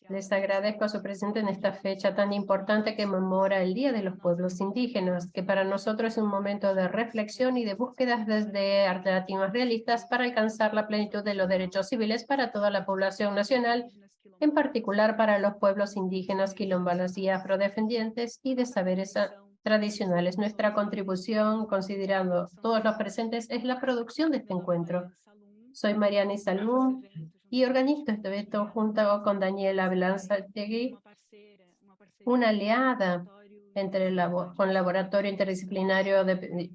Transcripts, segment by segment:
Les agradezco su presencia en esta fecha tan importante que conmemora el Día de los Pueblos Indígenas, que para nosotros es un momento de reflexión y de búsquedas desde alternativas realistas para alcanzar la plenitud de los derechos civiles para toda la población nacional, en particular para los pueblos indígenas, quilombolas y afrodescendientes y de saberes tradicionales. Nuestra contribución, considerando todos los presentes, es la producción de este encuentro. Soy Mariana Salum y organizo este evento junto con Daniela Belanzategui, una aliada con el Laboratorio Interdisciplinario de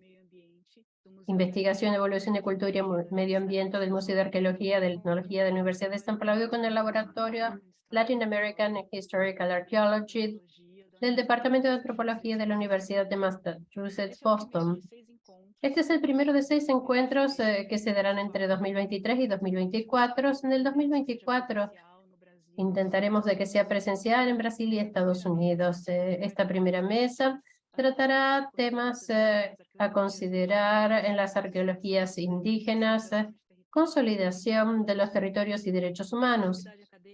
Investigación, Evolución de Cultura y Medio Ambiente del Museo de Arqueología de Etnología de la Universidad de San Pablo y con el Laboratorio Latin American Historical Archaeology del Departamento de Antropología de la Universidad de Massachusetts, Boston. Este es el primero de 6 encuentros que se darán entre 2023 y 2024. En el 2024 intentaremos de que sea presencial en Brasil y Estados Unidos. Esta primera mesa tratará temas a considerar en las arqueologías indígenas, consolidación de los territorios y derechos humanos.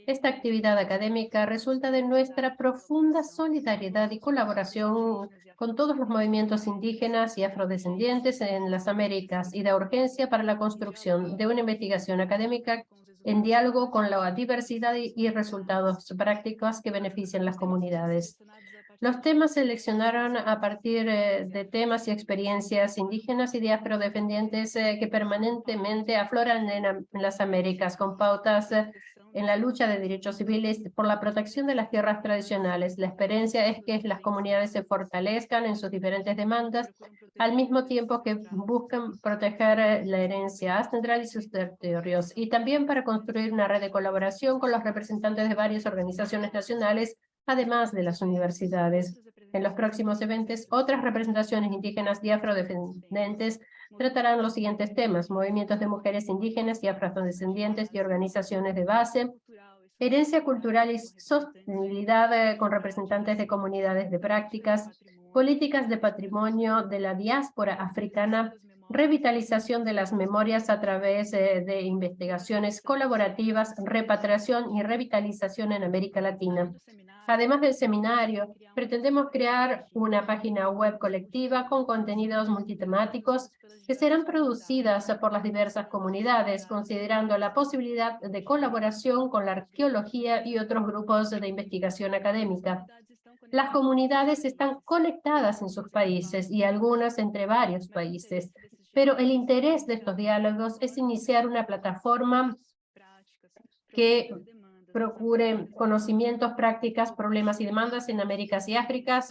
Esta actividad académica resulta de nuestra profunda solidaridad y colaboración con todos los movimientos indígenas y afrodescendientes en las Américas y da urgencia para la construcción de una investigación académica en diálogo con la diversidad y resultados prácticos que benefician las comunidades. Los temas se seleccionaron a partir de temas y experiencias indígenas y de afrodescendientes que permanentemente afloran en las Américas, con pautas en la lucha de derechos civiles por la protección de las tierras tradicionales. La experiencia es que las comunidades se fortalezcan en sus diferentes demandas, al mismo tiempo que buscan proteger la herencia ancestral y sus territorios, y también para construir una red de colaboración con los representantes de varias organizaciones nacionales, además de las universidades. En los próximos eventos, otras representaciones indígenas y afrodescendientes tratarán los siguientes temas: movimientos de mujeres indígenas y afrodescendientes y organizaciones de base, herencia cultural y sostenibilidad con representantes de comunidades de prácticas, políticas de patrimonio de la diáspora africana, revitalización de las memorias a través de investigaciones colaborativas, repatriación y revitalización en América Latina. Además del seminario, pretendemos crear una página web colectiva con contenidos multitemáticos que serán producidas por las diversas comunidades, considerando la posibilidad de colaboración con la arqueología y otros grupos de investigación académica. Las comunidades están conectadas en sus países y algunas entre varios países, pero el interés de estos diálogos es iniciar una plataforma que procure conocimientos, prácticas, problemas y demandas en Américas y África,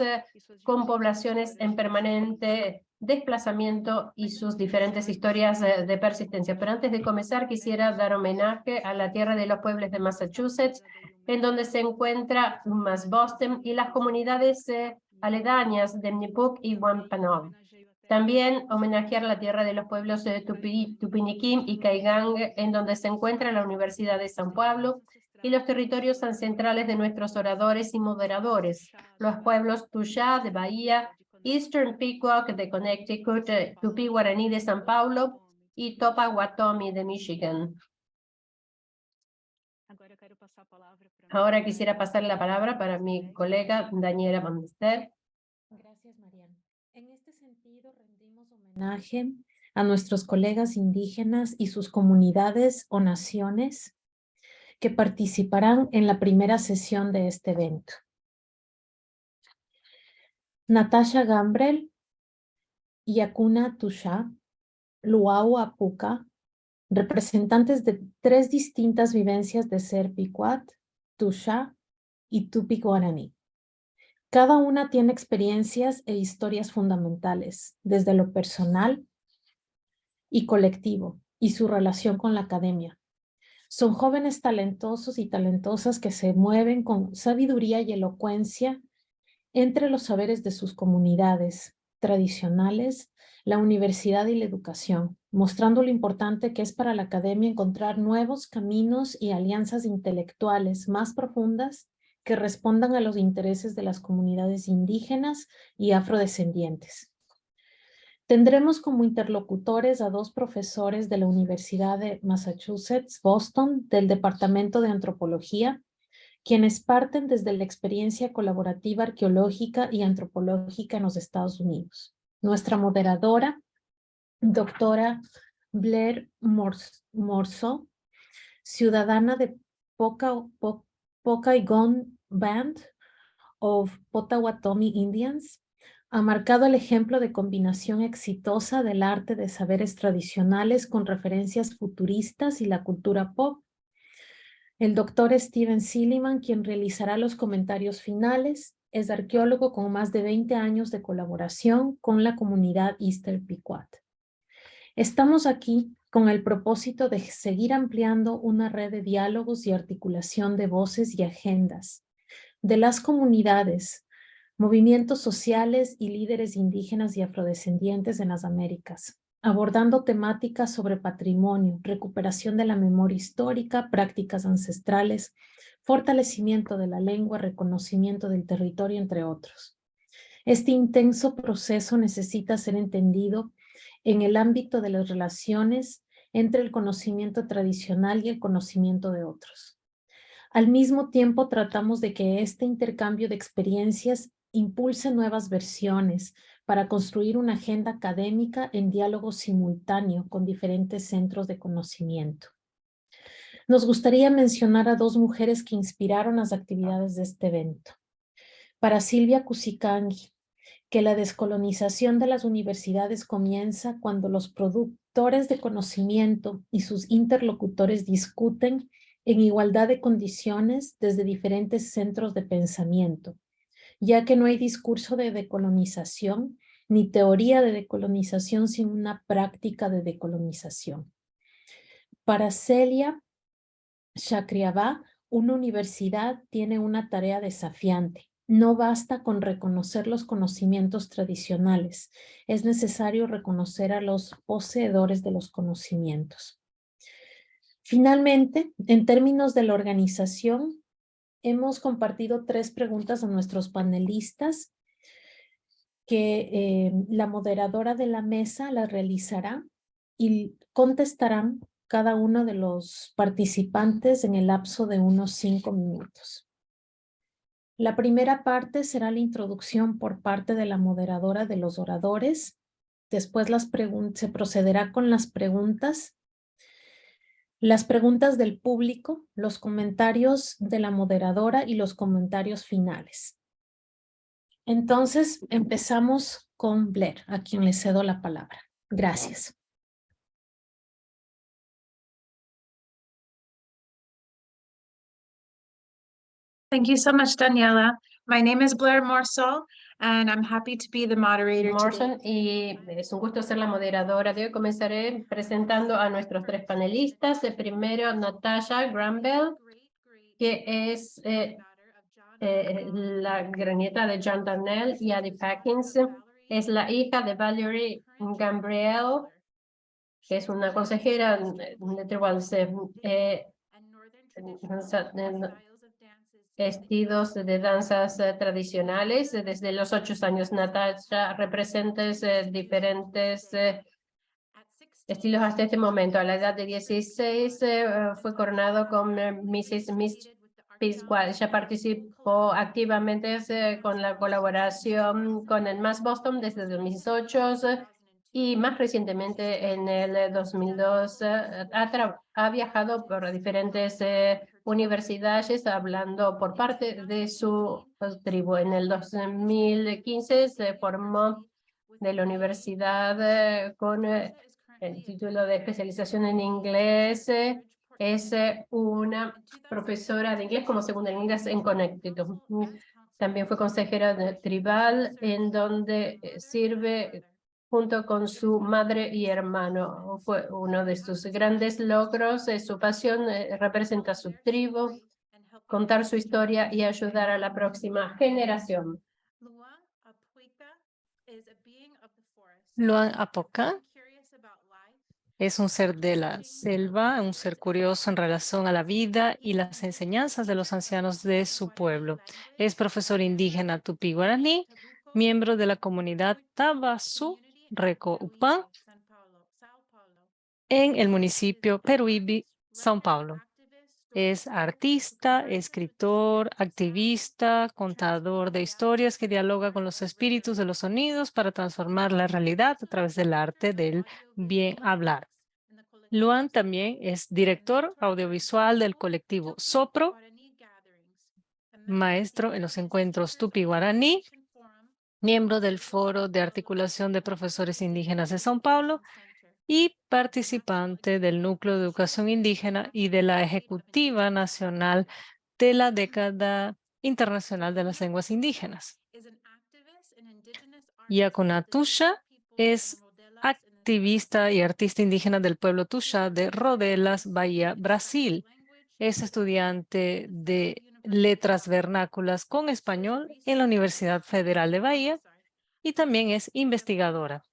con poblaciones en permanente desplazamiento y sus diferentes historias de persistencia. Pero antes de comenzar, quisiera dar homenaje a la tierra de los pueblos de Massachusetts, en donde se encuentra Mass Boston y las comunidades aledañas de Nipuk y Wampanoag. También homenajear la tierra de los pueblos de Tupiniquim y Caigang, en donde se encuentra la Universidad de San Pablo, y los territorios ancestrales de nuestros oradores y moderadores, los pueblos Tuxá de Bahía, Eastern Pequot de Connecticut, Tupí Guaraní de San Paulo y Topa-Watomi de Michigan. Ahora quisiera pasar la palabra para mi colega Daniela Van Ster. Gracias, Mariana. En este sentido, rendimos homenaje a nuestros colegas indígenas y sus comunidades o naciones que participarán en la primera sesión de este evento. Natasha Gambrel, Yakuna Tuxá, Luau Apuca, representantes de 3 distintas vivencias de ser Pequot, Tuxá y Tupi Guaraní. Cada una tiene experiencias e historias fundamentales, desde lo personal y colectivo, y su relación con la academia. Son jóvenes talentosos y talentosas que se mueven con sabiduría y elocuencia entre los saberes de sus comunidades tradicionales, la universidad y la educación, mostrando lo importante que es para la academia encontrar nuevos caminos y alianzas intelectuales más profundas que respondan a los intereses de las comunidades indígenas y afrodescendientes. Tendremos como interlocutores a 2 profesores de la Universidad de Massachusetts, Boston, del Departamento de Antropología, quienes parten desde la experiencia colaborativa arqueológica y antropológica en los Estados Unidos. Nuestra moderadora, doctora Blair Morso, ciudadana de Pokagon Band of Potawatomi Indians, ha marcado el ejemplo de combinación exitosa del arte de saberes tradicionales con referencias futuristas y la cultura pop. El doctor Steven Silliman, quien realizará los comentarios finales, es arqueólogo con más de 20 años de colaboración con la comunidad Eastern Pequot. Estamos aquí con el propósito de seguir ampliando una red de diálogos y articulación de voces y agendas de las comunidades, movimientos sociales y líderes indígenas y afrodescendientes en las Américas, abordando temáticas sobre patrimonio, recuperación de la memoria histórica, prácticas ancestrales, fortalecimiento de la lengua, reconocimiento del territorio, entre otros. Este intenso proceso necesita ser entendido en el ámbito de las relaciones entre el conocimiento tradicional y el conocimiento de otros. Al mismo tiempo, tratamos de que este intercambio de experiencias impulse nuevas versiones para construir una agenda académica en diálogo simultáneo con diferentes centros de conocimiento. Nos gustaría mencionar a 2 mujeres que inspiraron las actividades de este evento. Para Silvia Cusicangi, que la descolonización de las universidades comienza cuando los productores de conocimiento y sus interlocutores discuten en igualdad de condiciones desde diferentes centros de pensamiento, ya que no hay discurso de decolonización ni teoría de decolonización sin una práctica de decolonización. Para Celia Chacriabá, una universidad tiene una tarea desafiante. No basta con reconocer los conocimientos tradicionales, es necesario reconocer a los poseedores de los conocimientos. Finalmente, en términos de la organización, hemos compartido 3 preguntas a nuestros panelistas que la moderadora de la mesa las realizará y contestarán cada uno de los participantes en el lapso de unos 5 minutos. La primera parte será la introducción por parte de la moderadora de los oradores. Después se procederá con las preguntas del público, los comentarios de la moderadora y los comentarios finales. Entonces, empezamos con Blair, a quien le cedo la palabra. Gracias. Thank you so much, Daniela. My name is Blair Morsell, and I'm happy to be the moderator today. Y es un gusto ser la moderadora de hoy. Comenzaré presentando a nuestros 3 panelistas. Primero, Natasha Granville, que es la gran nieta de John Darnell y Addie Packins. Es la hija de Valerie Gambriel, que es una consejera de Tribals, estilos de danzas tradicionales. Desde los 8 años, Natasha representa diferentes estilos hasta este momento. A la edad de 16 fue coronado con Mrs. Peace Quad. Ella participó activamente con la colaboración con el Mass Boston desde 2008 y más recientemente en el 2002 ha viajado por diferentes universidades hablando por parte de su tribu. En el 2015 se formó de la universidad con el título de especialización en inglés. Es una profesora de inglés como segunda lengua en Connecticut. También fue consejera de tribal, en donde sirve junto con su madre y hermano. Fue uno de sus grandes logros. Su pasión representa a su tribu, contar su historia y ayudar a la próxima generación. Luan Apoka es un ser de la selva, un ser curioso en relación a la vida y las enseñanzas de los ancianos de su pueblo. Es profesor indígena tupí-guaraní, miembro de la comunidad Tabasú Recopán, en el municipio Peruíbe, São Paulo. Es artista, escritor, activista, contador de historias que dialoga con los espíritus de los sonidos para transformar la realidad a través del arte del bien hablar. Luan también es director audiovisual del colectivo Sopro, maestro en los encuentros Tupi-Guaraní, miembro del Foro de Articulación de Profesores Indígenas de São Paulo y participante del Núcleo de Educación Indígena y de la Ejecutiva Nacional de la Década Internacional de las Lenguas Indígenas. Yakuna Tusha es activista y artista indígena del pueblo Tusha de Rodelas, Bahía, Brasil. Es estudiante de letras vernáculas con español en la Universidad Federal de Bahía y también es investigadora.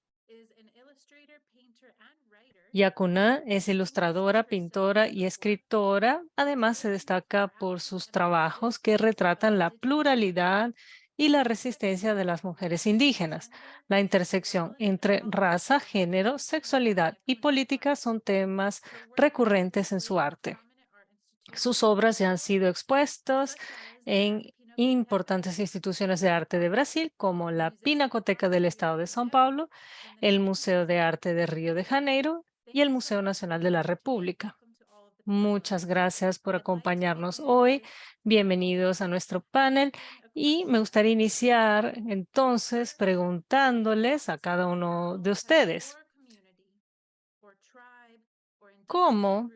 Yakuna es ilustradora, pintora y escritora. Además, se destaca por sus trabajos que retratan la pluralidad y la resistencia de las mujeres indígenas. La intersección entre raza, género, sexualidad y política son temas recurrentes en su arte. Sus obras ya han sido expuestas en importantes instituciones de arte de Brasil, como la Pinacoteca del Estado de São Paulo, el Museo de Arte de Río de Janeiro y el Museo Nacional de la República. Muchas gracias por acompañarnos hoy. Bienvenidos a nuestro panel. Y me gustaría iniciar entonces preguntándoles a cada uno de ustedes, ¿cómo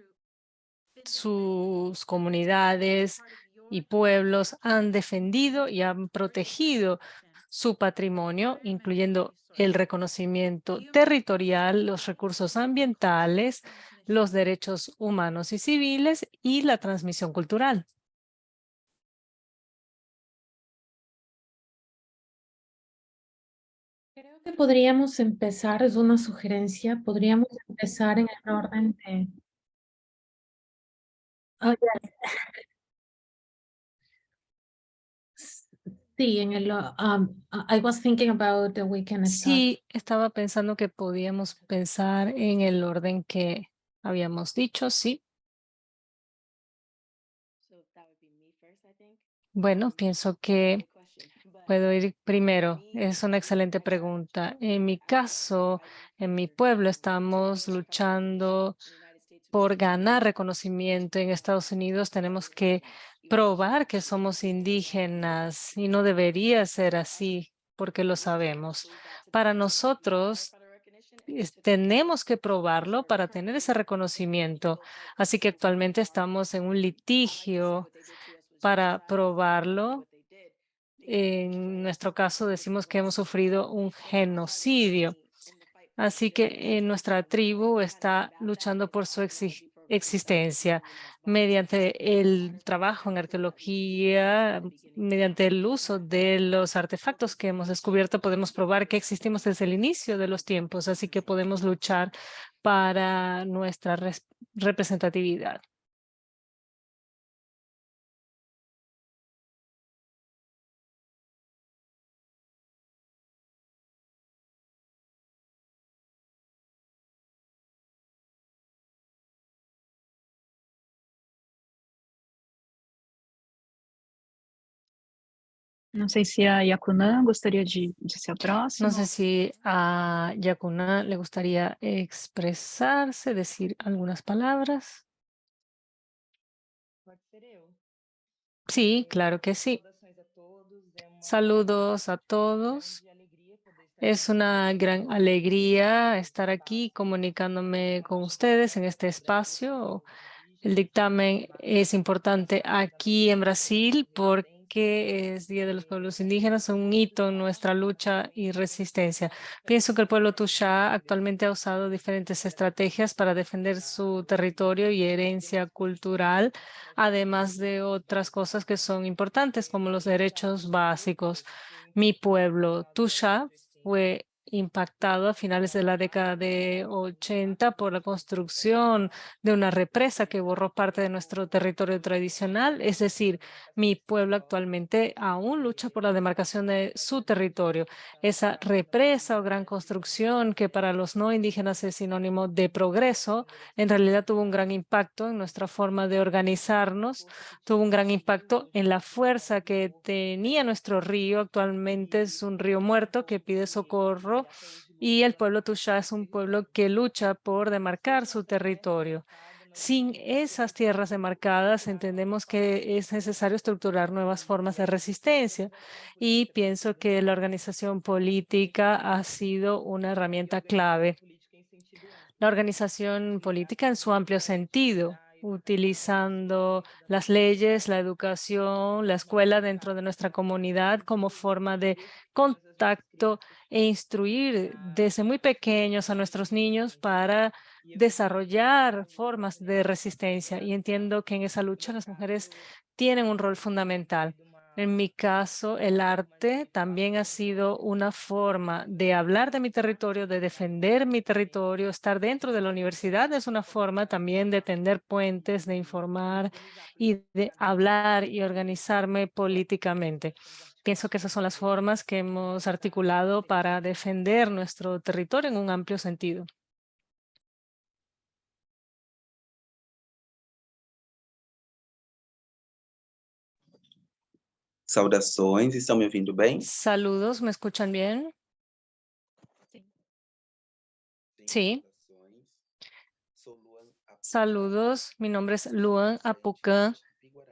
sus comunidades y pueblos han defendido y han protegido su patrimonio, incluyendo el reconocimiento territorial, los recursos ambientales, los derechos humanos y civiles y la transmisión cultural? Creo que podríamos empezar, es una sugerencia, podríamos empezar en el orden de... Oh, yes. Sí, en el, I was thinking about the weekend start. Sí, estaba pensando que podíamos pensar en el orden que habíamos dicho, sí. Bueno, pienso que puedo ir primero. Es una excelente pregunta. En mi caso, en mi pueblo, estamos luchando por ganar reconocimiento en Estados Unidos. Tenemos que probar que somos indígenas y no debería ser así porque lo sabemos. Para nosotros, tenemos que probarlo para tener ese reconocimiento. Así que actualmente estamos en un litigio para probarlo. En nuestro caso decimos que hemos sufrido un genocidio. Así que nuestra tribu está luchando por su existencia mediante el trabajo en arqueología, mediante el uso de los artefactos que hemos descubierto, podemos probar que existimos desde el inicio de los tiempos, así que podemos luchar para nuestra representatividad. Não sei se a Yakuna gostaria de ser a próxima. No sé si a Yakuna le gustaría expresarse, decir algunas palabras. Sí, claro que sí. Saludos a todos. Es una gran alegría estar aquí comunicándome con ustedes en este espacio. El dictamen es importante aquí en Brasil porque es Día de los Pueblos Indígenas, un hito en nuestra lucha y resistencia. Pienso que el pueblo Tuxá actualmente ha usado diferentes estrategias para defender su territorio y herencia cultural, además de otras cosas que son importantes como los derechos básicos. Mi pueblo Tuxá fue impactado a finales de la década de 80 por la construcción de una represa que borró parte de nuestro territorio tradicional. Es decir, mi pueblo actualmente aún lucha por la demarcación de su territorio. Esa represa o gran construcción, que para los no indígenas es sinónimo de progreso, en realidad tuvo un gran impacto en nuestra forma de organizarnos, tuvo un gran impacto en la fuerza que tenía nuestro río. Actualmente es un río muerto que pide socorro y el pueblo Tuxtla es un pueblo que lucha por demarcar su territorio. Sin esas tierras demarcadas, entendemos que es necesario estructurar nuevas formas de resistencia y pienso que la organización política ha sido una herramienta clave. La organización política en su amplio sentido, utilizando las leyes, la educación, la escuela dentro de nuestra comunidad como forma de contacto e instruir desde muy pequeños a nuestros niños para desarrollar formas de resistencia. Y entiendo que en esa lucha las mujeres tienen un rol fundamental. En mi caso, el arte también ha sido una forma de hablar de mi territorio, de defender mi territorio. Estar dentro de la universidad es una forma también de tender puentes, de informar y de hablar y organizarme políticamente. Pienso que esas son las formas que hemos articulado para defender nuestro territorio en un amplio sentido. Saudações, estão me ouvindo bem? Saludos, ¿me escuchan bien? Sí. Saludos, mi nombre es Luan Apucán,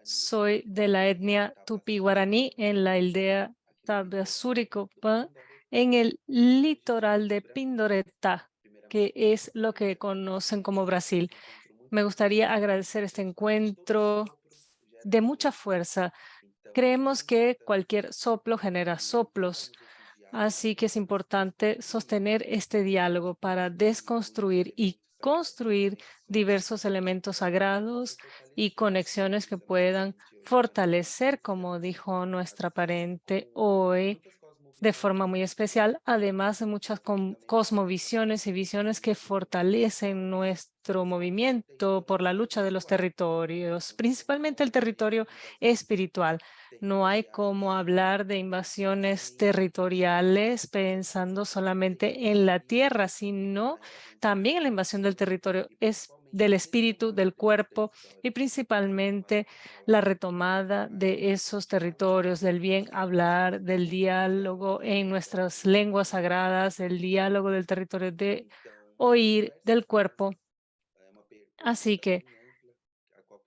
soy de la etnia Tupi Guaraní en la aldea Tabeasuricopan, en el litoral de Pindoreta, que es lo que conocen como Brasil. Me gustaría agradecer este encuentro de mucha fuerza. Creemos que cualquier soplo genera soplos, así que es importante sostener este diálogo para desconstruir y construir diversos elementos sagrados y conexiones que puedan fortalecer, como dijo nuestra parente hoy, de forma muy especial, además de muchas cosmovisiones y visiones que fortalecen nuestro movimiento por la lucha de los territorios, principalmente el territorio espiritual. No hay como hablar de invasiones territoriales pensando solamente en la tierra, sino también en la invasión del territorio del espíritu, del cuerpo y principalmente la retomada de esos territorios, del bien hablar, del diálogo en nuestras lenguas sagradas, el diálogo del territorio de oír, del cuerpo. Así que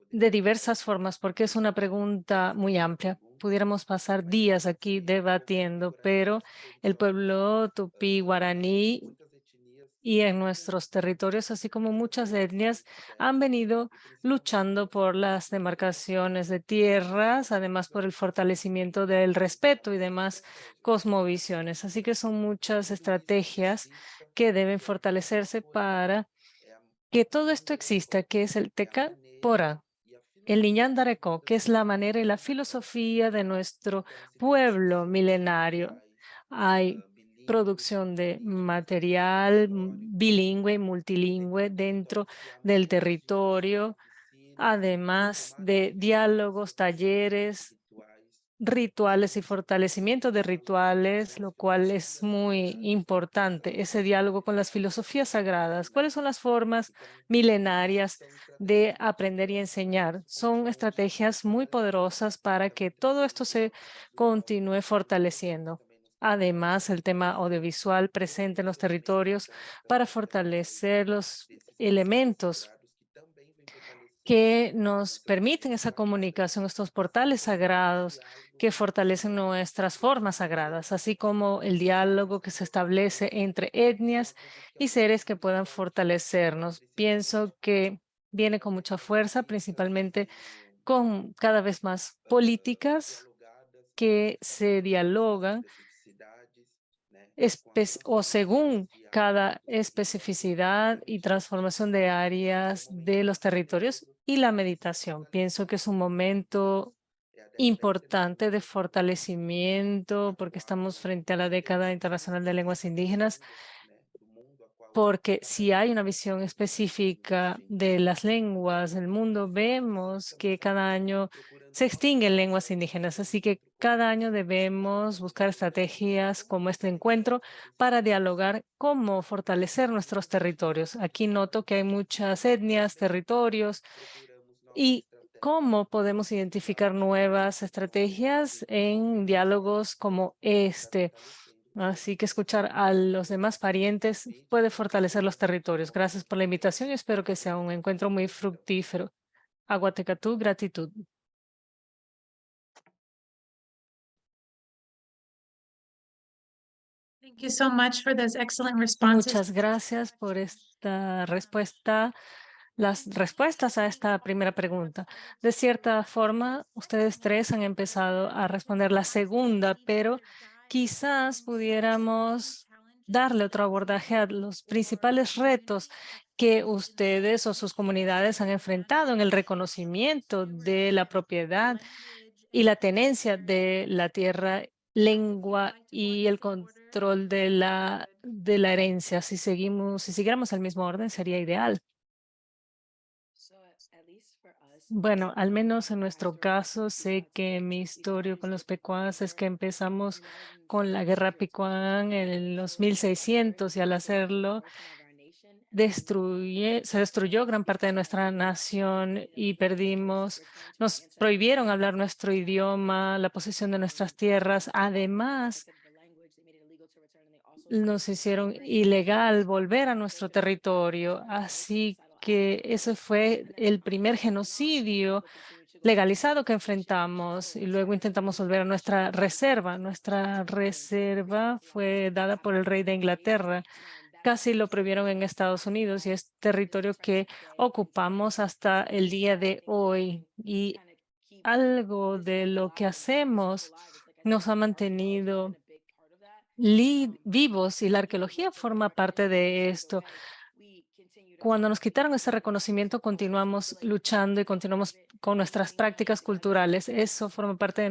de diversas formas, porque es una pregunta muy amplia. Pudiéramos pasar días aquí debatiendo, pero el pueblo tupí guaraní y en nuestros territorios, así como muchas etnias, han venido luchando por las demarcaciones de tierras, además por el fortalecimiento del respeto y demás cosmovisiones. Así que son muchas estrategias que deben fortalecerse para que todo esto exista, que es el Teca Pora, el Niñán Dareco, que es la manera y la filosofía de nuestro pueblo milenario. Hay producción de material bilingüe y multilingüe dentro del territorio, además de diálogos, talleres, rituales y fortalecimiento de rituales, lo cual es muy importante, ese diálogo con las filosofías sagradas. ¿Cuáles son las formas milenarias de aprender y enseñar? Son estrategias muy poderosas para que todo esto se continúe fortaleciendo. Además, el tema audiovisual presente en los territorios para fortalecer los elementos que nos permiten esa comunicación, estos portales sagrados que fortalecen nuestras formas sagradas, así como el diálogo que se establece entre etnias y seres que puedan fortalecernos. Pienso que viene con mucha fuerza, principalmente con cada vez más políticas que se dialogan o según cada especificidad y transformación de áreas de los territorios y la meditación. Pienso que es un momento importante de fortalecimiento porque estamos frente a la década internacional de lenguas indígenas, porque si hay una visión específica de las lenguas del mundo, vemos que cada año se extinguen lenguas indígenas, así que cada año debemos buscar estrategias como este encuentro para dialogar cómo fortalecer nuestros territorios. Aquí noto que hay muchas etnias, territorios y cómo podemos identificar nuevas estrategias en diálogos como este. Así que escuchar a los demás parientes puede fortalecer los territorios. Gracias por la invitación y espero que sea un encuentro muy fructífero. Aguatecatú, gratitud. Thank you so much for those excellent responses. Muchas gracias por esta respuesta, las respuestas a esta primera pregunta. De cierta forma, ustedes tres han empezado a responder la segunda, pero quizás pudiéramos darle otro abordaje a los principales retos que ustedes o sus comunidades han enfrentado en el reconocimiento de la propiedad y la tenencia de la tierra, lengua y el control de la herencia. Si siguiéramos el mismo orden, sería ideal. Bueno, al menos en nuestro caso, sé que mi historia con los pecuas es que empezamos con la guerra Picuán en los 1600 y al hacerlo se destruyó gran parte de nuestra nación y nos prohibieron hablar nuestro idioma, la posesión de nuestras tierras. Además, nos hicieron ilegal volver a nuestro territorio. Así que ese fue el primer genocidio legalizado que enfrentamos y luego intentamos volver a nuestra reserva. Nuestra reserva fue dada por el rey de Inglaterra. Casi lo prohibieron en Estados Unidos y es territorio que ocupamos hasta el día de hoy. Y algo de lo que hacemos nos ha mantenido vivos y la arqueología forma parte de esto. Cuando nos quitaron ese reconocimiento, continuamos luchando y continuamos con nuestras prácticas culturales. Eso forma parte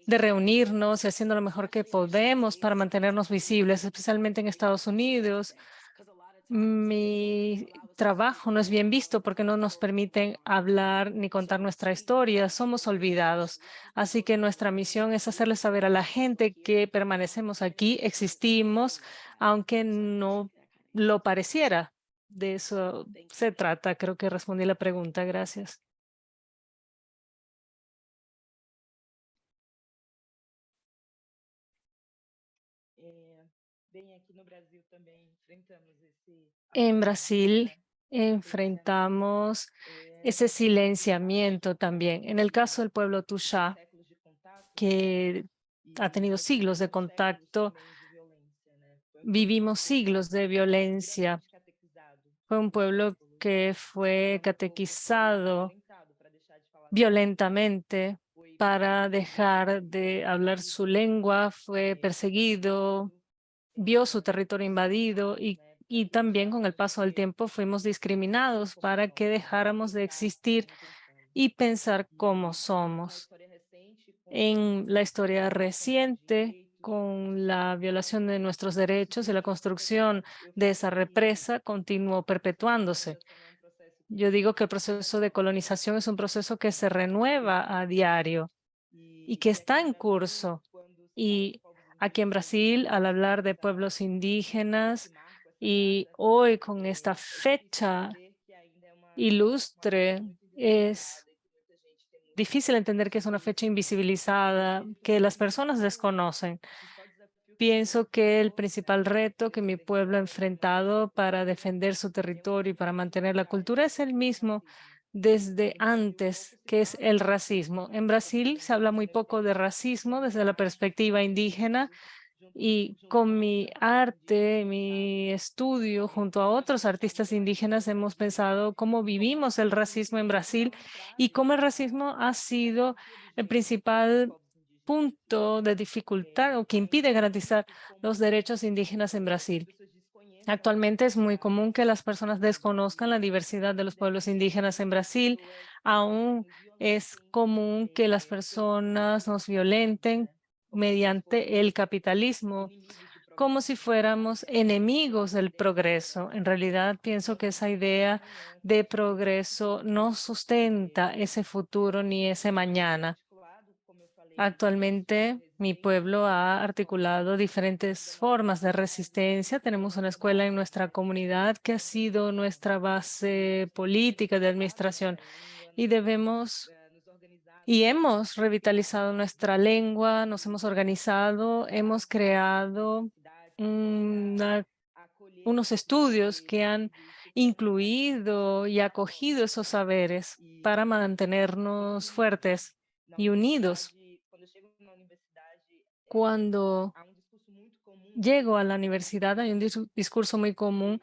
de reunirnos y haciendo lo mejor que podemos para mantenernos visibles, especialmente en Estados Unidos. Mi trabajo no es bien visto porque no nos permiten hablar ni contar nuestra historia. Somos olvidados. Así que nuestra misión es hacerle saber a la gente que permanecemos aquí, existimos, aunque no lo pareciera. De eso se trata. Creo que respondí la pregunta. Gracias. En Brasil enfrentamos ese silenciamiento también. En el caso del pueblo Tuxá, que ha tenido siglos de contacto, vivimos siglos de violencia. Fue un pueblo que fue catequizado violentamente para dejar de hablar su lengua, fue perseguido, vio su territorio invadido y también con el paso del tiempo fuimos discriminados para que dejáramos de existir y pensar cómo somos. En la historia reciente, con la violación de nuestros derechos y la construcción de esa represa, continuó perpetuándose. Yo digo que el proceso de colonización es un proceso que se renueva a diario y que está en curso. Y aquí en Brasil, al hablar de pueblos indígenas y hoy con esta fecha ilustre, es difícil entender que es una fecha invisibilizada, que las personas desconocen. Pienso que el principal reto que mi pueblo ha enfrentado para defender su territorio y para mantener la cultura es el mismo desde antes, que es el racismo. En Brasil se habla muy poco de racismo desde la perspectiva indígena y con mi arte, mi estudio, junto a otros artistas indígenas, hemos pensado cómo vivimos el racismo en Brasil y cómo el racismo ha sido el principal punto de dificultad o que impide garantizar los derechos indígenas en Brasil. Actualmente es muy común que las personas desconozcan la diversidad de los pueblos indígenas en Brasil. Aún es común que las personas nos violenten mediante el capitalismo, como si fuéramos enemigos del progreso. En realidad, pienso que esa idea de progreso no sustenta ese futuro ni ese mañana. Actualmente, mi pueblo ha articulado diferentes formas de resistencia. Tenemos una escuela en nuestra comunidad que ha sido nuestra base política de administración y hemos revitalizado nuestra lengua, nos hemos organizado, hemos creado unos estudios que han incluido y acogido esos saberes para mantenernos fuertes y unidos. Cuando llego a la universidad hay un discurso muy común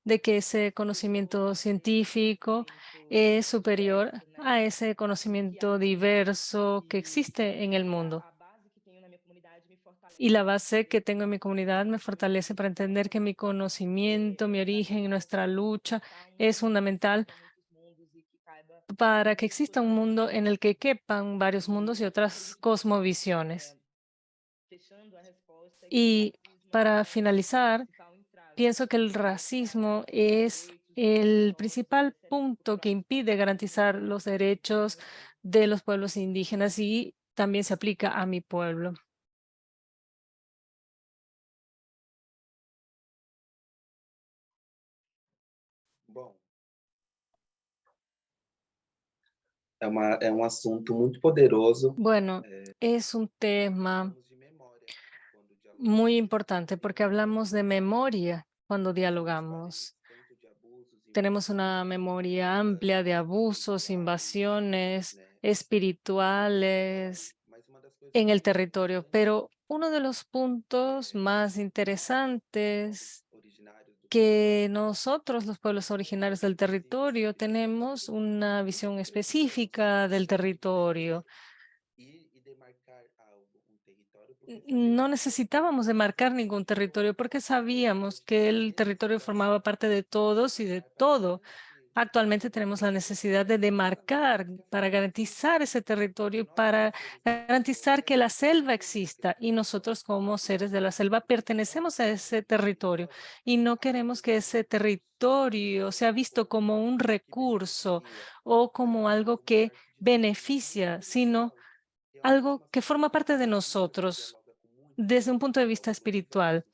de que ese conocimiento científico es superior a ese conocimiento diverso que existe en el mundo. Y la base que tengo en mi comunidad me fortalece para entender que mi conocimiento, mi origen y nuestra lucha es fundamental para que exista un mundo en el que quepan varios mundos y otras cosmovisiones. Y para finalizar, pienso que el racismo es el principal punto que impide garantizar los derechos de los pueblos indígenas y también se aplica a mi pueblo. Bom, é assunto muito poderoso. Bueno, es un tema Falamos de memória quando muy dialogamos. importante porque hablamos de memoria cuando dialogamos. Tanto de abusos, Tenemos una invasões, memoria amplia de abusos, territoriais, invasiones né? espirituales Mas uma das coisas en mais el territorio, interessantes pero uno de los puntos más interesantes originários do que território nosotros, los pueblos originarios del territorio, tenemos una visión específica del territorio. e demarcar algo, território, porque No sabemos que necesitábamos demarcar ningún territorio porque sabíamos que el territorio formaba parte de todos y de todo. Actualmente tenemos la necesidad de demarcar para garantizar ese territorio y para garantizar que la selva exista. Y nosotros como seres de la selva pertenecemos a ese territorio y no queremos que ese territorio sea visto como un recurso o como algo que beneficia, sino algo que forma parte de nosotros desde un punto de vista espiritual,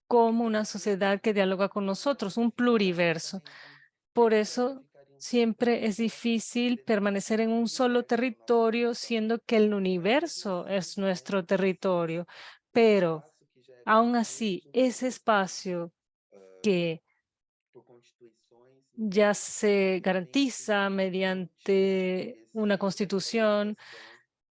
como una sociedad que dialoga con nosotros, un pluriverso. Por eso siempre es difícil permanecer en un solo territorio, siendo que el universo es nuestro territorio. Pero aún así, ese espacio que por constituições ya se garantiza mediante una constitución,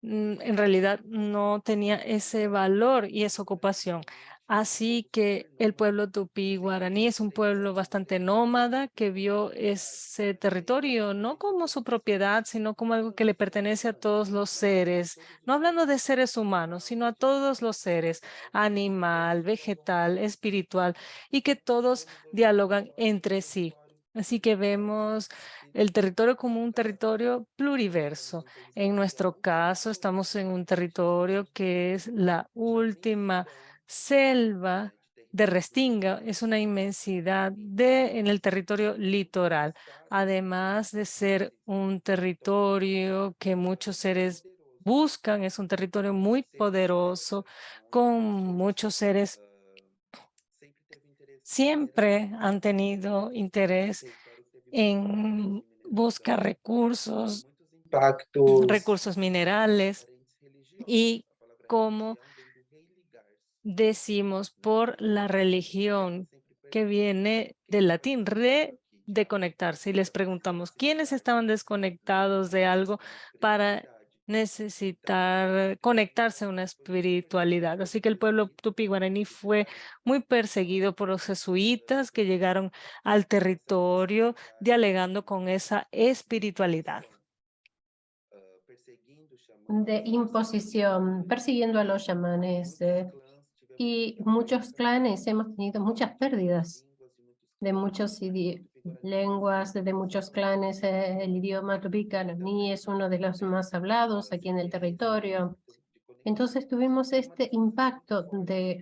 en realidad no tenía ese valor y esa ocupación. Así que el pueblo tupí guaraní es un pueblo bastante nómada que vio ese territorio no como su propiedad, sino como algo que le pertenece a todos los seres, no hablando de seres humanos, sino a todos los seres, animal, vegetal, espiritual, y que todos dialogan entre sí. Así que vemos el territorio como un territorio pluriverso. En nuestro caso, estamos en un territorio que es la última selva de Restinga. Es una inmensidad en el territorio litoral, además de ser un territorio que muchos seres buscan. Es un territorio muy poderoso, con muchos seres siempre han tenido interés en buscar recursos, impactos recursos minerales y como decimos por la religión que viene del latín de conectarse y les preguntamos quiénes estaban desconectados de algo para necesitar conectarse a una espiritualidad. Así que el pueblo tupi guaraní fue muy perseguido por los jesuitas que llegaron al territorio dialogando con esa espiritualidad. De imposición, persiguiendo a los chamanes. Y muchos clanes hemos tenido muchas pérdidas de muchas lenguas, de muchos clanes. El idioma tupi-guaraní es uno de los más hablados aquí en el territorio. Entonces tuvimos este impacto de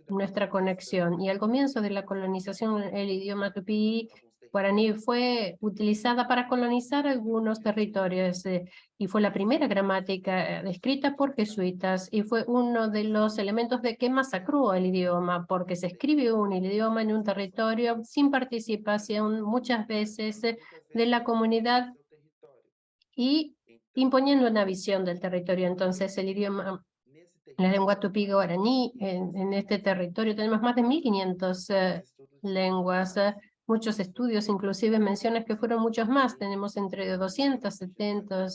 nuestra conexión, y al comienzo de la colonización el idioma tupí guaraní fue utilizada para colonizar algunos territorios, y fue la primera gramática escrita por jesuitas, y fue uno de los elementos de que masacró el idioma, porque se escribe un idioma en un territorio sin participación muchas veces de la comunidad y imponiendo una visión del territorio. Entonces el idioma, la lengua tupí guaraní, en este territorio tenemos más de 1500 lenguas, muchos estudios inclusive mencionan que fueron muchos más. Tenemos entre 270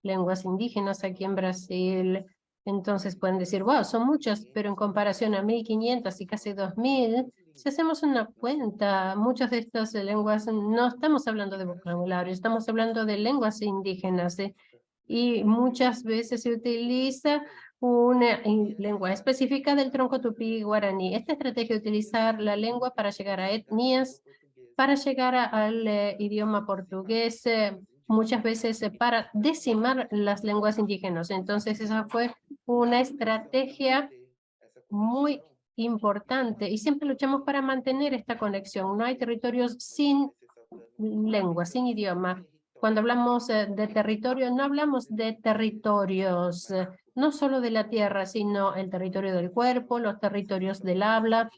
lenguas indígenas aquí en Brasil. Entonces pueden decir, wow, son muchas, pero en comparación a 1500 y casi 2000, si hacemos una cuenta, muchas de estas lenguas, no estamos hablando de vocabulario, estamos hablando de lenguas indígenas, y muchas veces se utiliza una lengua específica del tronco tupí guaraní. Esta estrategia de utilizar la lengua para llegar a etnias, para llegar al idioma portugués, muchas veces para decimar las lenguas indígenas. Entonces esa fue una estrategia muy importante, y siempre luchamos para mantener esta conexión. No hay territorios sin lengua, sin idioma. Cuando hablamos de territorio, no hablamos de territorios, no solo de la tierra, sino el territorio del cuerpo, los territorios del habla.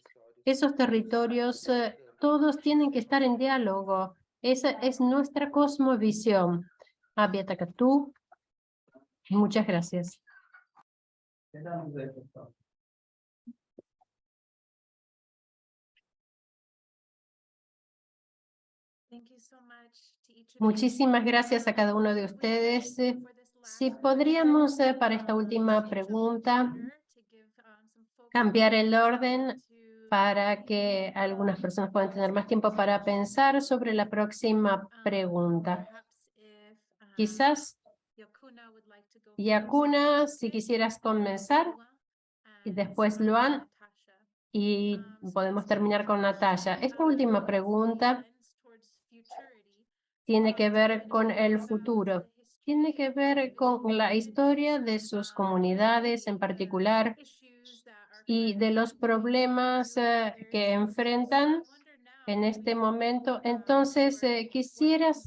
Esos territorios, todos tienen que estar en diálogo. Esa es nuestra cosmovisión. Abiatakatú, muchas gracias. Muchísimas gracias a cada uno de ustedes. Si podríamos, para esta última pregunta, cambiar el orden para que algunas personas puedan tener más tiempo para pensar sobre la próxima pregunta. Quizás, Yakuna, si quisieras comenzar, y después Luan, y podemos terminar con Natalia. Esta última pregunta tiene que ver con el futuro, tiene que ver con la historia de sus comunidades en particular y de los problemas que enfrentan en este momento. Entonces, quisieras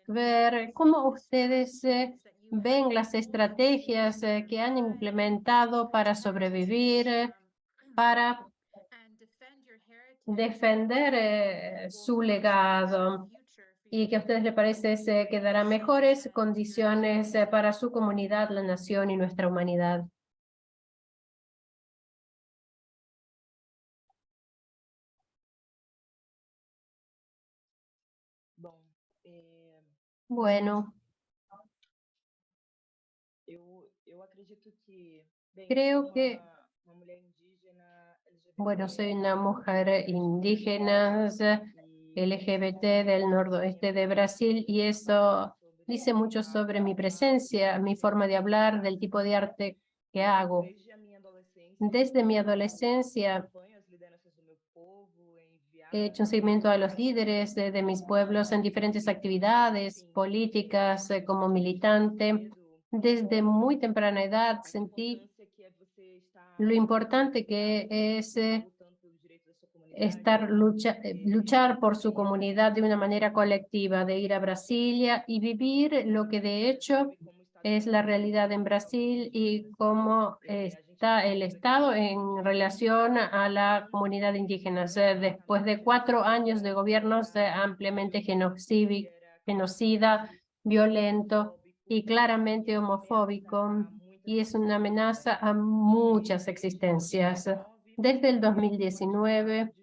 ver cómo ustedes ven las estrategias que han implementado para sobrevivir, para defender su legado, y que a ustedes les parece que dará mejores condiciones para su comunidad, la nación y nuestra humanidad. Bueno, creo que, bueno, soy una mujer indígena LGBT del noroeste de Brasil, y eso dice mucho sobre mi presencia, mi forma de hablar, del tipo de arte que hago. Desde mi adolescencia he hecho un seguimiento a los líderes de mis pueblos en diferentes actividades políticas como militante. Desde muy temprana edad sentí lo importante que es luchar por su comunidad de una manera colectiva, de ir a Brasilia y vivir lo que de hecho es la realidad en Brasil y cómo está el Estado en relación a la comunidad indígena. Después de 4 años de gobiernos ampliamente genocida, violento y claramente homofóbico, y es una amenaza a muchas existencias. Desde el 2019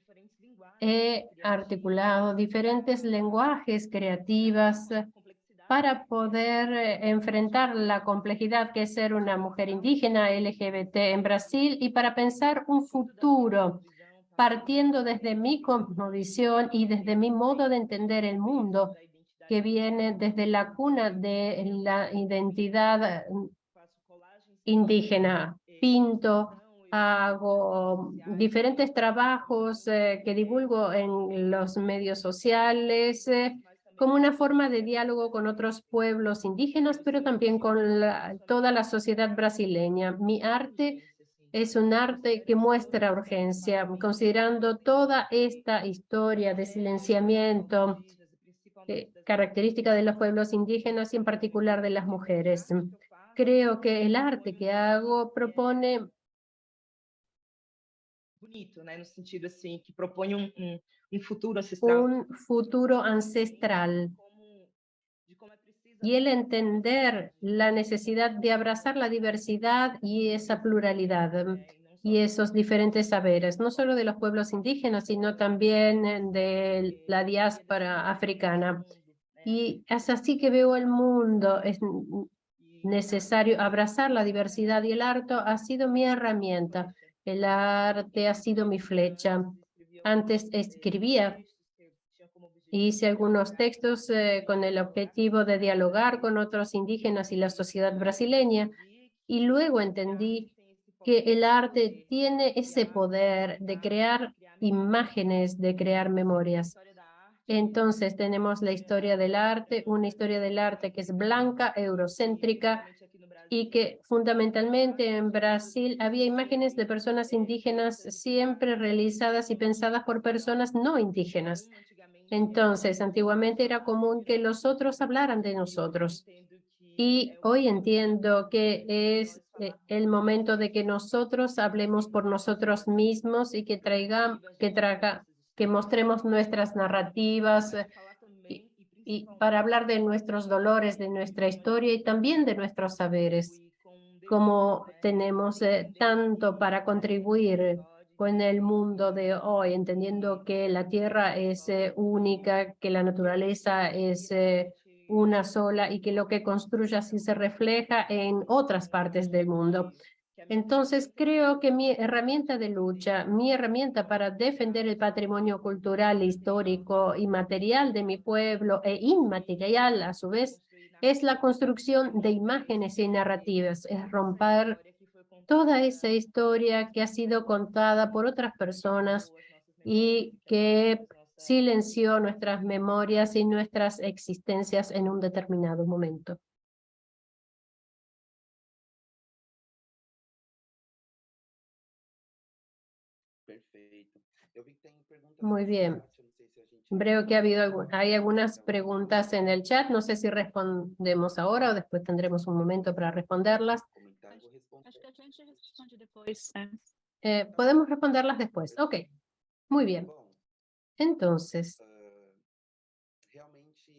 he articulado diferentes lenguajes creativas para poder enfrentar la complejidad que es ser una mujer indígena LGBT en Brasil, y para pensar un futuro partiendo desde mi cosmovisión y desde mi modo de entender el mundo, que viene desde la cuna de la identidad indígena. Pinto, hago diferentes trabajos que divulgo en los medios sociales como una forma de diálogo con otros pueblos indígenas, pero también con toda la sociedad brasileña. Mi arte es un arte que muestra urgencia, considerando toda esta historia de silenciamiento característica de los pueblos indígenas y en particular de las mujeres. Creo que el arte que hago propone bonito, né? No sentido assim, que propõe futuro ancestral. Un futuro ancestral. Y el entender la necesidad de abrazar la diversidad y esa pluralidad y esos diferentes saberes, no solo de los pueblos indígenas, sino también de la diáspora africana. Y es así que veo el mundo. Es necesario abrazar la diversidad y el arte ha sido mi herramienta. El arte ha sido mi flecha. Antes escribía, hice algunos textos con el objetivo de dialogar con otros indígenas y la sociedad brasileña, y luego entendí que el arte tiene ese poder de crear imágenes, de crear memorias. Entonces tenemos la historia del arte, una historia del arte que es blanca, eurocéntrica, y que fundamentalmente en Brasil había imágenes de personas indígenas siempre realizadas y pensadas por personas no indígenas. Entonces, antiguamente era común que los otros hablaran de nosotros. Y hoy entiendo que es el momento de que nosotros hablemos por nosotros mismos y que que mostremos nuestras narrativas y para hablar de nuestros dolores, de nuestra historia y también de nuestros saberes. Como tenemos tanto para contribuir con el mundo de hoy, entendiendo que la tierra es única, que la naturaleza es una sola y que lo que construye así se refleja en otras partes del mundo. Entonces, creo que mi herramienta de lucha, mi herramienta para defender el patrimonio cultural, histórico y material de mi pueblo e inmaterial a su vez, es la construcción de imágenes y narrativas, es romper toda esa historia que ha sido contada por otras personas y que silenció nuestras memorias y nuestras existencias en un determinado momento. Perfeito. Eu vi que tem perguntas Muy no bien. chat, eu não sei se a gente Veo que hay algunas preguntas en el chat. No sé si respondemos ahora o después tendremos un momento para responderlas. comentar, eu vou responder. Acho que a gente responde depois. Podemos responderlas después. Ok, muy bien. Bom, Entonces, realmente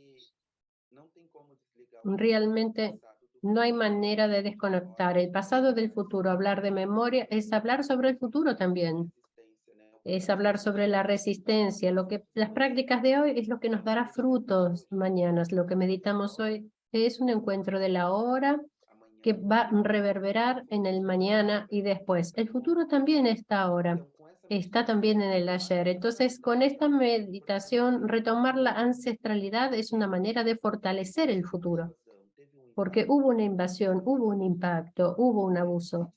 não tem como desligar o realmente passado do no hay futuro. manera de desconectar el pasado del futuro. Hablar de memoria es hablar sobre el futuro también. Resistência, né? Es hablar sobre la resistencia. Las prácticas de hoy es lo que nos dará frutos mañana. Lo que meditamos hoy es un encuentro de la hora que va a reverberar en el mañana y después. El futuro también está ahora, está también en el ayer. Entonces, con esta meditación, retomar la ancestralidad es una manera de fortalecer el futuro, porque hubo una invasión, hubo un impacto, hubo un abuso.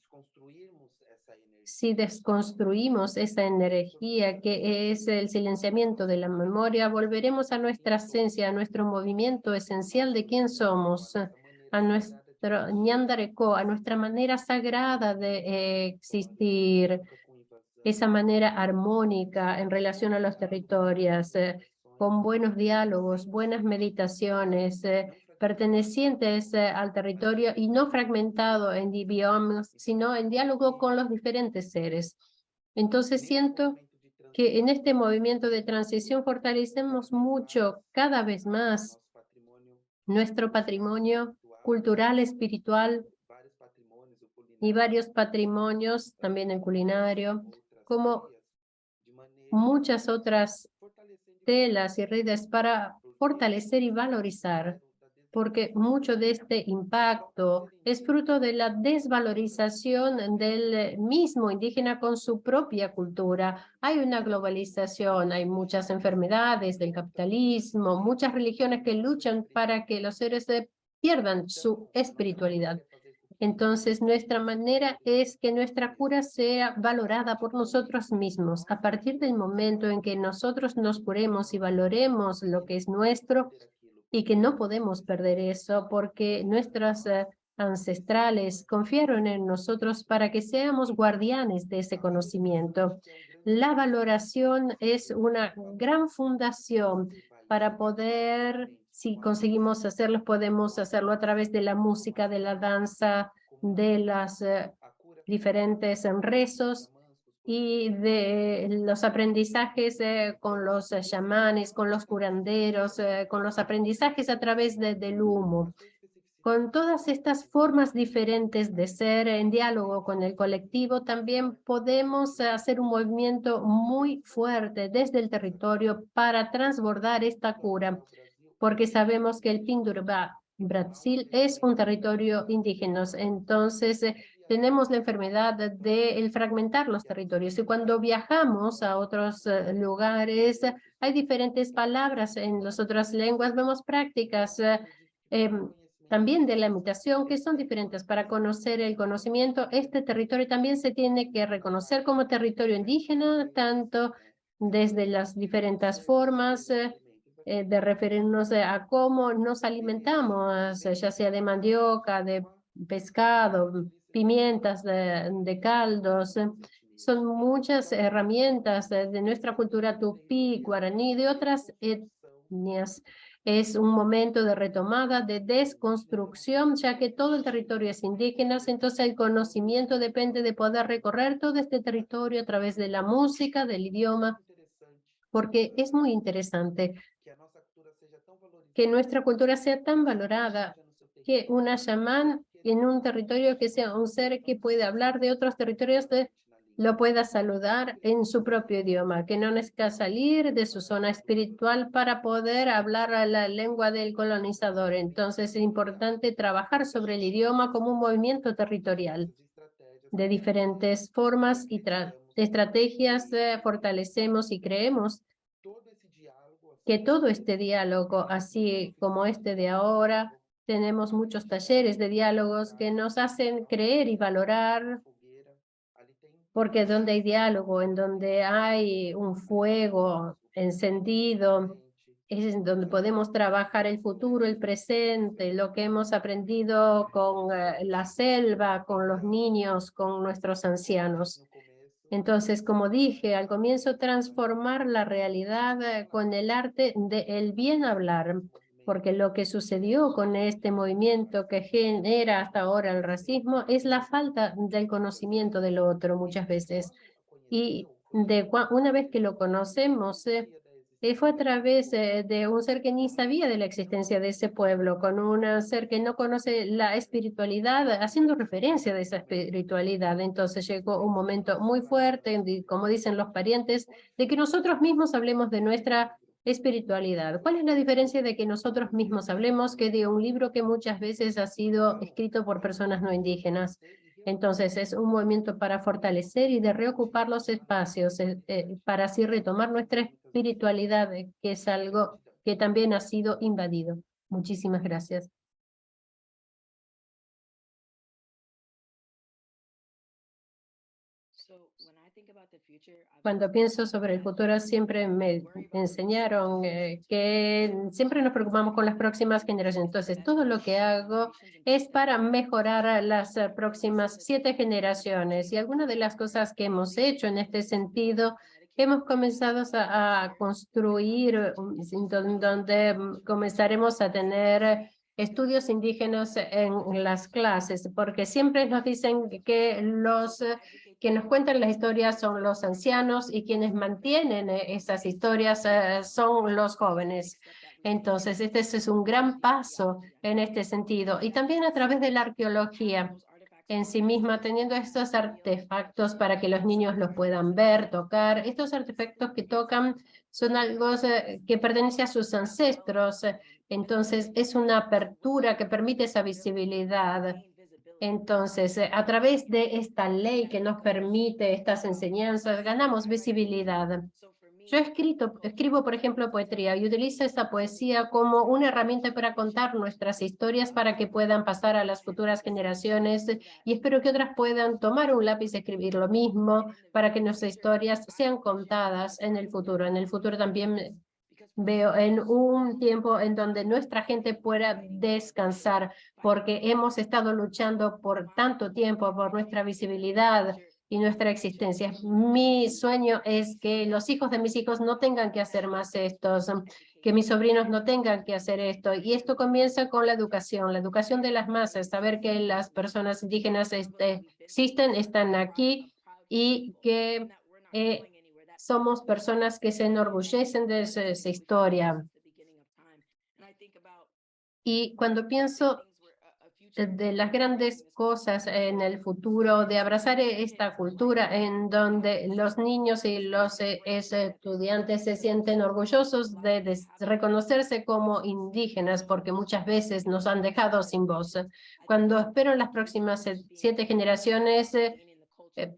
Si desconstruimos esa energía que es el silenciamiento de la memoria, volveremos a nuestra esencia, a nuestro movimiento esencial de quién somos, a nuestro ñandareco, a nuestra manera sagrada de existir, esa manera armónica en relación a los territorios, con buenos diálogos, buenas meditaciones, pertenecientes al territorio y no fragmentado en biomas, sino en diálogo con los diferentes seres. Entonces siento que en este movimiento de transición fortalecemos mucho, cada vez más, nuestro patrimonio cultural, espiritual y varios patrimonios, también el culinario, como muchas otras telas y redes para fortalecer y valorizar, porque mucho de este impacto es fruto de la desvalorización del mismo indígena con su propia cultura. Hay una globalización, hay muchas enfermedades del capitalismo, muchas religiones que luchan para que los seres pierdan su espiritualidad. Entonces, nuestra manera es que nuestra cura sea valorada por nosotros mismos. A partir del momento en que nosotros nos curemos y valoremos lo que es nuestro y que no podemos perder eso porque nuestros ancestrales confiaron en nosotros para que seamos guardianes de ese conocimiento. La valoración es una gran fundación para poder, si conseguimos hacerlo, podemos hacerlo a través de la música, de la danza, de las diferentes rezos y de los aprendizajes con los chamanes, con los curanderos, con los aprendizajes a través del humo. Con todas estas formas diferentes de ser en diálogo con el colectivo, también podemos hacer un movimiento muy fuerte desde el territorio para transbordar esta cura, porque sabemos que el Pindurba, Brasil, es un territorio indígena. Entonces, tenemos la enfermedad de fragmentar los territorios. Y cuando viajamos a otros lugares, hay diferentes palabras en las otras lenguas, vemos prácticas también de la imitación, que son diferentes. Para conocer el conocimiento, este territorio también se tiene que reconocer como territorio indígena, tanto desde las diferentes formas de referirnos a cómo nos alimentamos, ya sea de mandioca, de pescado, pimientas, de caldos. Son muchas herramientas de nuestra cultura tupí, guaraní, de otras etnias. Es un momento de retomada, de desconstrucción, ya que todo el territorio es indígena, entonces el conocimiento depende de poder recorrer todo este territorio a través de la música, del idioma, porque es muy interesante que nuestra cultura sea tan valorada, que una chamán en un territorio que sea un ser que puede hablar de otros territorios lo pueda saludar en su propio idioma, que no necesita salir de su zona espiritual para poder hablar la lengua del colonizador. Entonces es importante trabajar sobre el idioma como un movimiento territorial de diferentes formas y estrategias. Fortalecemos y creemos que todo este diálogo, así como este de ahora, tenemos muchos talleres de diálogos que nos hacen creer y valorar, porque donde hay diálogo, en donde hay un fuego encendido, es en donde podemos trabajar el futuro, el presente, lo que hemos aprendido con la selva, con los niños, con nuestros ancianos. Entonces, como dije al comienzo, transformar la realidad con el arte del bien hablar, porque lo que sucedió con este movimiento que genera hasta ahora el racismo es la falta del conocimiento del otro muchas veces. Y una vez que lo conocemos, fue a través de un ser que ni sabía de la existencia de ese pueblo, con un ser que no conoce la espiritualidad, haciendo referencia de esa espiritualidad. Entonces llegó un momento muy fuerte, como dicen los parientes, de que nosotros mismos hablemos de nuestra espiritualidad. ¿Cuál es la diferencia de que nosotros mismos hablemos que de un libro que muchas veces ha sido escrito por personas no indígenas? Entonces es un movimiento para fortalecer y de reocupar los espacios, para así retomar nuestra espiritualidad, que es algo que también ha sido invadido. Muchísimas gracias. Cuando pienso sobre el futuro, siempre me enseñaron que siempre nos preocupamos con las próximas generaciones. Entonces, todo lo que hago es para mejorar a las próximas 7 generaciones. Y algunas de las cosas que hemos hecho en este sentido, hemos comenzado a construir donde comenzaremos a tener estudios indígenas en las clases, porque siempre nos dicen que los que nos cuentan las historias son los ancianos y quienes mantienen esas historias son los jóvenes. Entonces, este es un gran paso en este sentido. Y también a través de la arqueología en sí misma, teniendo estos artefactos para que los niños los puedan ver, tocar. Estos artefactos que tocan son algo que pertenece a sus ancestros. Entonces, es una apertura que permite esa visibilidad. Entonces, a través de esta ley que nos permite estas enseñanzas, ganamos visibilidad. Yo escribo, por ejemplo, poesía y utilizo esa poesía como una herramienta para contar nuestras historias para que puedan pasar a las futuras generaciones y espero que otras puedan tomar un lápiz y escribir lo mismo para que nuestras historias sean contadas en el futuro. En el futuro también veo en un tiempo en donde nuestra gente pueda descansar porque hemos estado luchando por tanto tiempo por nuestra visibilidad y nuestra existencia. Mi sueño es que los hijos de mis hijos no tengan que hacer más estos, que mis sobrinos no tengan que hacer esto. Y esto comienza con la educación de las masas, saber que las personas indígenas existen, están aquí y que somos personas que se enorgullecen de esa historia. Y cuando pienso de las grandes cosas en el futuro, de abrazar esta cultura en donde los niños y los estudiantes se sienten orgullosos de reconocerse como indígenas, porque muchas veces nos han dejado sin voz. Cuando espero en las próximas 7 generaciones,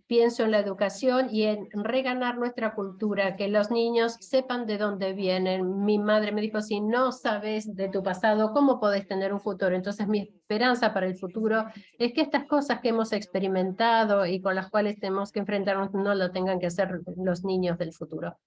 pienso en la educación y en reganar nuestra cultura, que los niños sepan de dónde vienen. Mi madre me dijo, si no sabes de tu pasado, ¿cómo podés tener un futuro? Entonces mi esperanza para el futuro es que estas cosas que hemos experimentado y con las cuales tenemos que enfrentarnos no lo tengan que hacer los niños del futuro.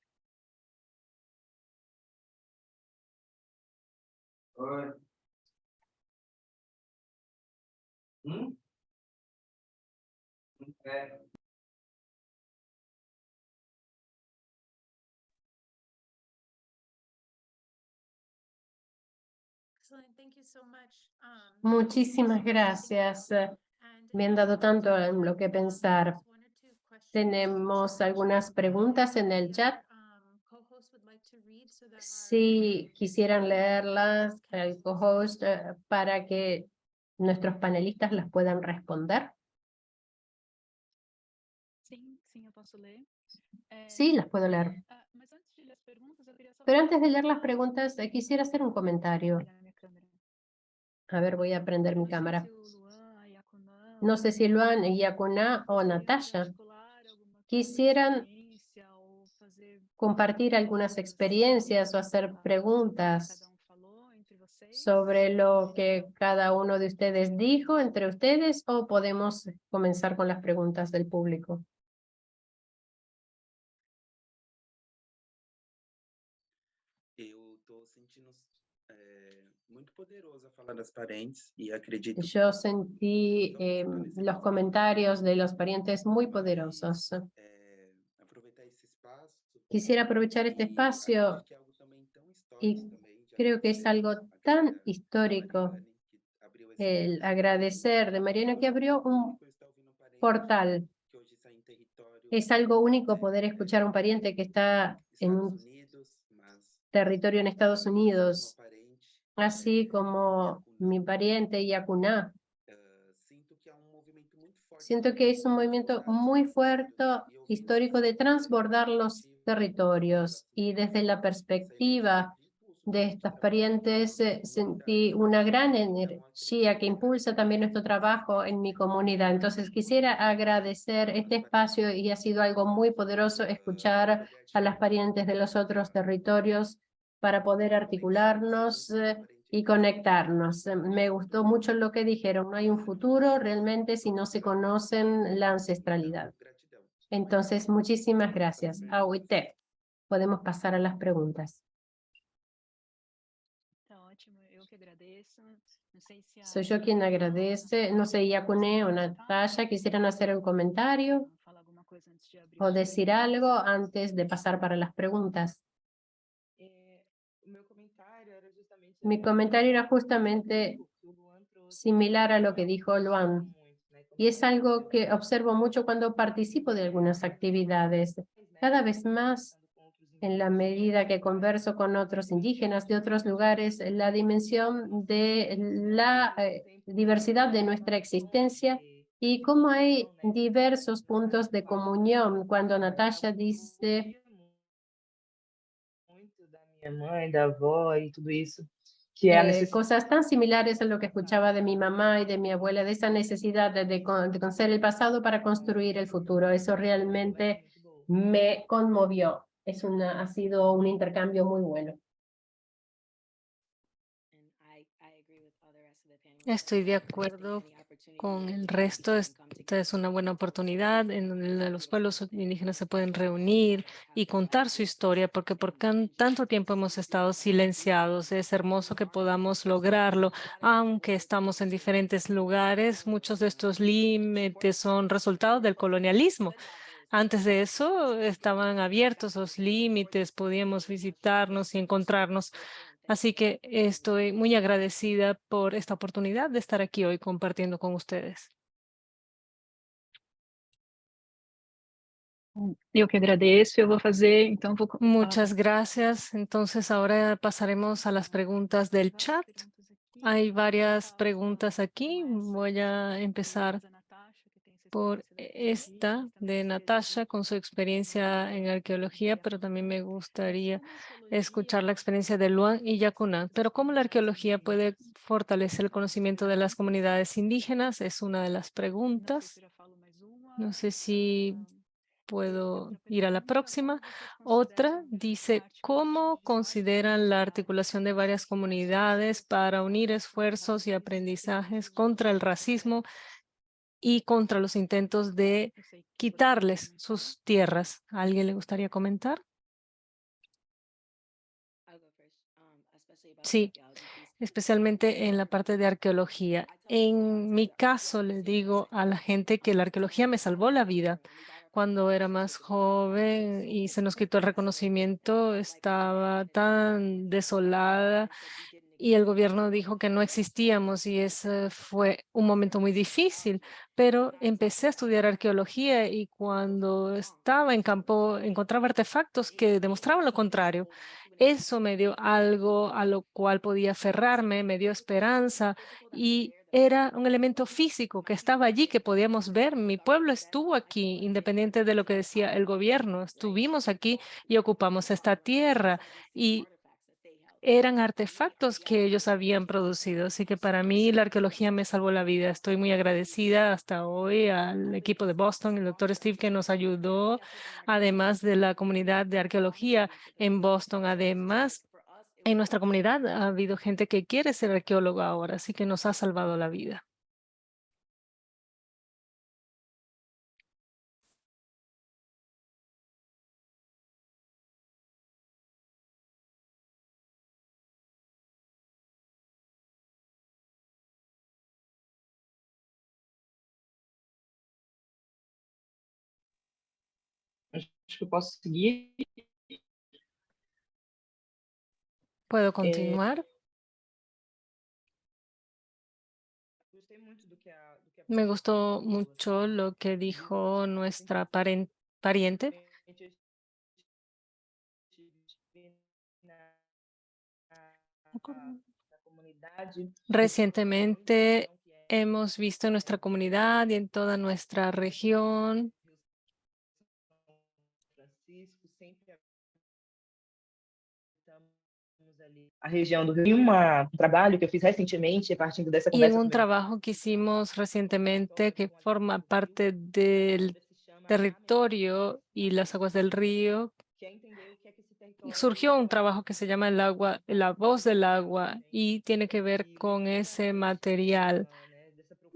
Muchísimas gracias. Me han dado tanto en lo que pensar. Tenemos algunas preguntas en el chat. Si quisieran leerlas, el co-host, para que nuestros panelistas las puedan responder. Sim, eu posso ler. Sí, las puedo leer. Mas antes de ler as perguntas, eu queria só Pero antes de leer las preguntas, quisiera hacer un comentario. ligar minha câmera. A ver, voy a prender mi Não sei cámara. se o Luan, a Yakunã, No sé si Luan, Yacuná o gostaria de Natasha articular alguma quisieran experiência ou fazer compartir algunas experiencias o hacer preguntas cada falou entre vocês. sobre lo que cada uno de ustedes dijo entre ustedes o podemos comenzar con las preguntas del público. Eu estou sentindo muito poderoso a fala das parentes e acredito Yo sentí los comentarios de los parientes muy poderosos. aproveitar esse espaço. Quisiera aprovechar este espacio y creo que es algo tan histórico el agradecer de Mariano que abrió un portal. Es algo único poder escuchar a un pariente que está en un territorio en Estados Unidos, así como mi pariente Yacuná. Siento que es un movimiento muy fuerte, histórico, de transbordar los territorios y desde la perspectiva de estas parientes sentí una gran energía que impulsa también nuestro trabajo en mi comunidad. Entonces quisiera agradecer este espacio y ha sido algo muy poderoso escuchar a las parientes de los otros territorios para poder articularnos y conectarnos. Me gustó mucho lo que dijeron, no hay un futuro realmente si no se conocen la ancestralidad. Entonces, muchísimas gracias. Awite, podemos pasar a las preguntas. Tá ótimo, eu que agradeço. Não sei se Soy yo quien agradece. No sé, Yacuné o Natasha, ¿quisieran hacer un comentario falar alguma coisa antes de abrir o decir algo antes de pasar para las preguntas? Mi comentario era justamente similar a lo que dijo Luan. Y es algo que observo mucho cuando participo de algunas actividades. Cada vez más, en la medida que converso con otros indígenas de otros lugares, la dimensión de la diversidad de nuestra existencia y cómo hay diversos puntos de comunión. Cuando Natasha dice Minha mãe, da avó e tudo isso, que é a necessidade. cosas tan similares a lo que escuchaba de mi mamá y de mi abuela, de esa necesidad de conocer el pasado para construir el futuro. Eso realmente me conmovió. ha sido un intercambio muy bueno. Estoy de acuerdo con el resto. Esta es una buena oportunidad en donde los pueblos indígenas se pueden reunir y contar su historia, porque por tanto tiempo hemos estado silenciados. Es hermoso que podamos lograrlo, aunque estamos en diferentes lugares. Muchos de estos límites son resultado del colonialismo. Antes de eso estaban abiertos los límites, podíamos visitarnos y encontrarnos. Así que estoy muy agradecida por esta oportunidad de estar aquí hoy compartiendo con ustedes. Eu que agradeço. Eu vou fazer, então vou Muchas gracias. Entonces ahora pasaremos a las preguntas del chat. Hay varias preguntas aquí. Voy a empezar por esta de Natasha con su experiencia en arqueología, pero también me gustaría escuchar la experiencia de Luan y Yacuna. Pero ¿cómo la arqueología puede fortalecer el conocimiento de las comunidades indígenas? Es una de las preguntas. No sé si puedo ir a la próxima. Otra dice, ¿cómo consideran la articulación de varias comunidades para unir esfuerzos y aprendizajes contra el racismo y contra los intentos de quitarles sus tierras? ¿A alguien le gustaría comentar? Sí, especialmente en la parte de arqueología. En mi caso, le digo a la gente que la arqueología me salvó la vida. Cuando era más joven y se nos quitó el reconocimiento, estaba tan desolada y el gobierno dijo que no existíamos y ese fue un momento muy difícil, pero empecé a estudiar arqueología y cuando estaba en campo encontraba artefactos que demostraban lo contrario. Eso me dio algo a lo cual podía aferrarme, me dio esperanza y era un elemento físico que estaba allí, que podíamos ver. Mi pueblo estuvo aquí, independiente de lo que decía el gobierno. Estuvimos aquí y ocupamos esta tierra y eran artefactos que ellos habían producido. Así que para mí la arqueología me salvó la vida. Estoy muy agradecida hasta hoy al equipo de Boston, el doctor Steve, que nos ayudó, además de la comunidad de arqueología en Boston. Además, en nuestra comunidad ha habido gente que quiere ser arqueólogo ahora, así que nos ha salvado la vida. Acho que eu posso seguir. ¿Puedo continuar? Gostei muito do que Me gustó mucho lo que dijo nuestra pariente. na comunidade. Recientemente hemos visto en nuestra comunidad y en toda nuestra región Francisco, sempre estamos ali. A região do Rio. E um trabalho que eu fiz recentemente, partindo dessa y en conversa un trabajo que hicimos recientemente que forma parte del territorio y las aguas del río, que é entender o que é que esse território surgió un trabajo que se llama el agua, la voz del agua, y tiene que ver con ese material.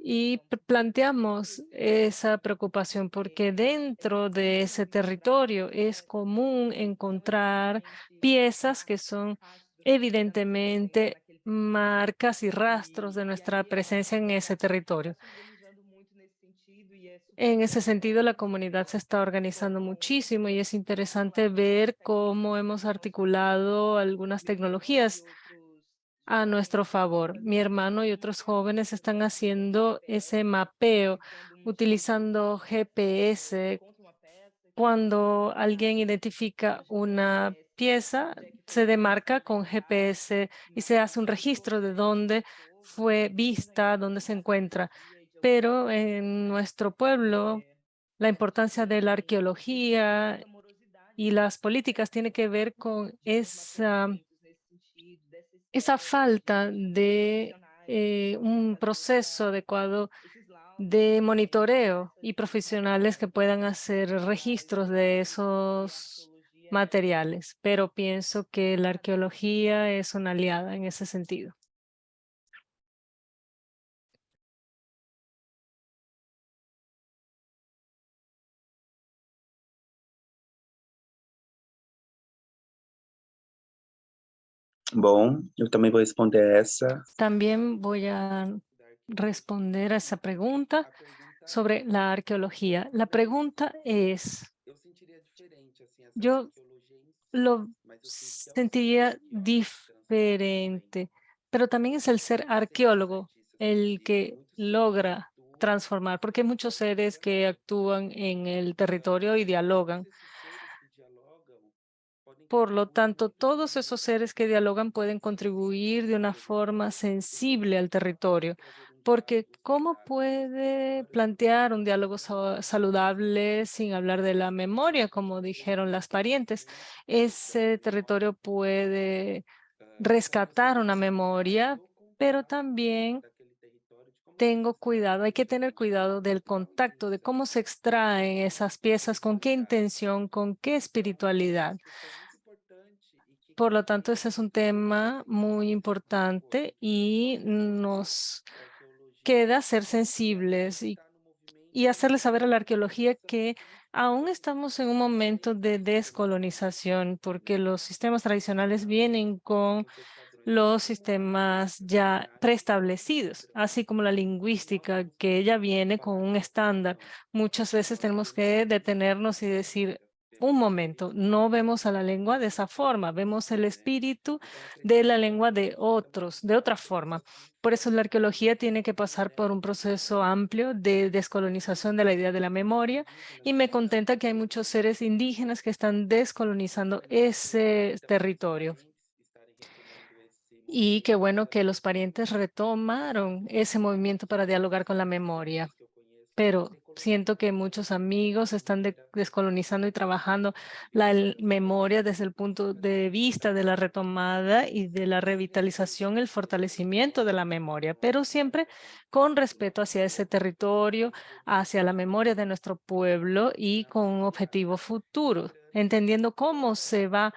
Y planteamos esa preocupación porque dentro de ese territorio es común encontrar piezas que son evidentemente marcas y rastros de nuestra presencia en ese territorio. En ese sentido, la comunidad se está organizando muchísimo y es interesante ver cómo hemos articulado algunas tecnologías a nuestro favor. Mi hermano y otros jóvenes están haciendo ese mapeo utilizando GPS. Cuando alguien identifica una pieza, se demarca con GPS y se hace un registro de dónde fue vista, dónde se encuentra. Pero en nuestro pueblo, la importancia de la arqueología y las políticas tiene que ver con esa falta de un proceso adecuado de monitoreo y profesionales que puedan hacer registros de esos materiales, pero pienso que la arqueología es una aliada en ese sentido. Bom, eu também vou responder essa. También voy a responder a esa pregunta sobre la arqueología. La pregunta es, Eu sentiria diferente, assim, essa yo arqueologia em si, lo mas eu sinto que sentiría auxilia a transformar diferente, pero también es el ser arqueólogo el que logra transformar, porque hay muchos seres que actúan en el territorio y dialogan. Por lo tanto, todos esos seres que dialogan pueden contribuir de una forma sensible al territorio, porque ¿cómo puede plantear un diálogo saludable sin hablar de la memoria, como dijeron las parientes? Ese territorio puede rescatar una memoria, pero también tengo cuidado, hay que tener cuidado del contacto, de cómo se extraen esas piezas, con qué intención, con qué espiritualidad. Por lo tanto, ese es un tema muy importante y nos queda ser sensibles y hacerle saber a la arqueología que aún estamos en un momento de descolonización, porque los sistemas tradicionales vienen con los sistemas ya preestablecidos, así como la lingüística, que ya viene con un estándar. Muchas veces tenemos que detenernos y decir, un momento, no vemos a la lengua de esa forma, vemos el espíritu de la lengua de otros, de otra forma. Por eso la arqueología tiene que pasar por un proceso amplio de descolonización de la idea de la memoria y me contenta que hay muchos seres indígenas que están descolonizando ese territorio. Y qué bueno que los parientes retomaron ese movimiento para dialogar con la memoria. Pero siento que muchos amigos están descolonizando y trabajando la memoria desde el punto de vista de la retomada y de la revitalización, el fortalecimiento de la memoria, pero siempre con respeto hacia ese territorio, hacia la memoria de nuestro pueblo y con un objetivo futuro, entendiendo cómo se va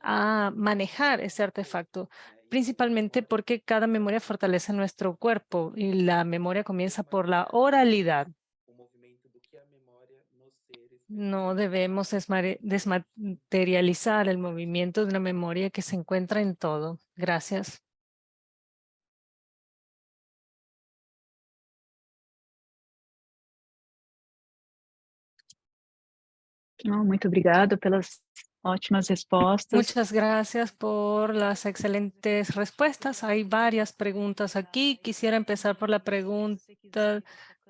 a manejar ese artefacto, principalmente porque cada memoria fortalece nuestro cuerpo y la memoria comienza por la oralidad. No debemos desmaterializar el movimiento de una memoria que se encuentra en todo. Gracias. Não, muito obrigada pelas ótimas respostas. Muchas gracias por las excelentes respuestas. Hay varias preguntas aquí. Quisiera empezar por la pregunta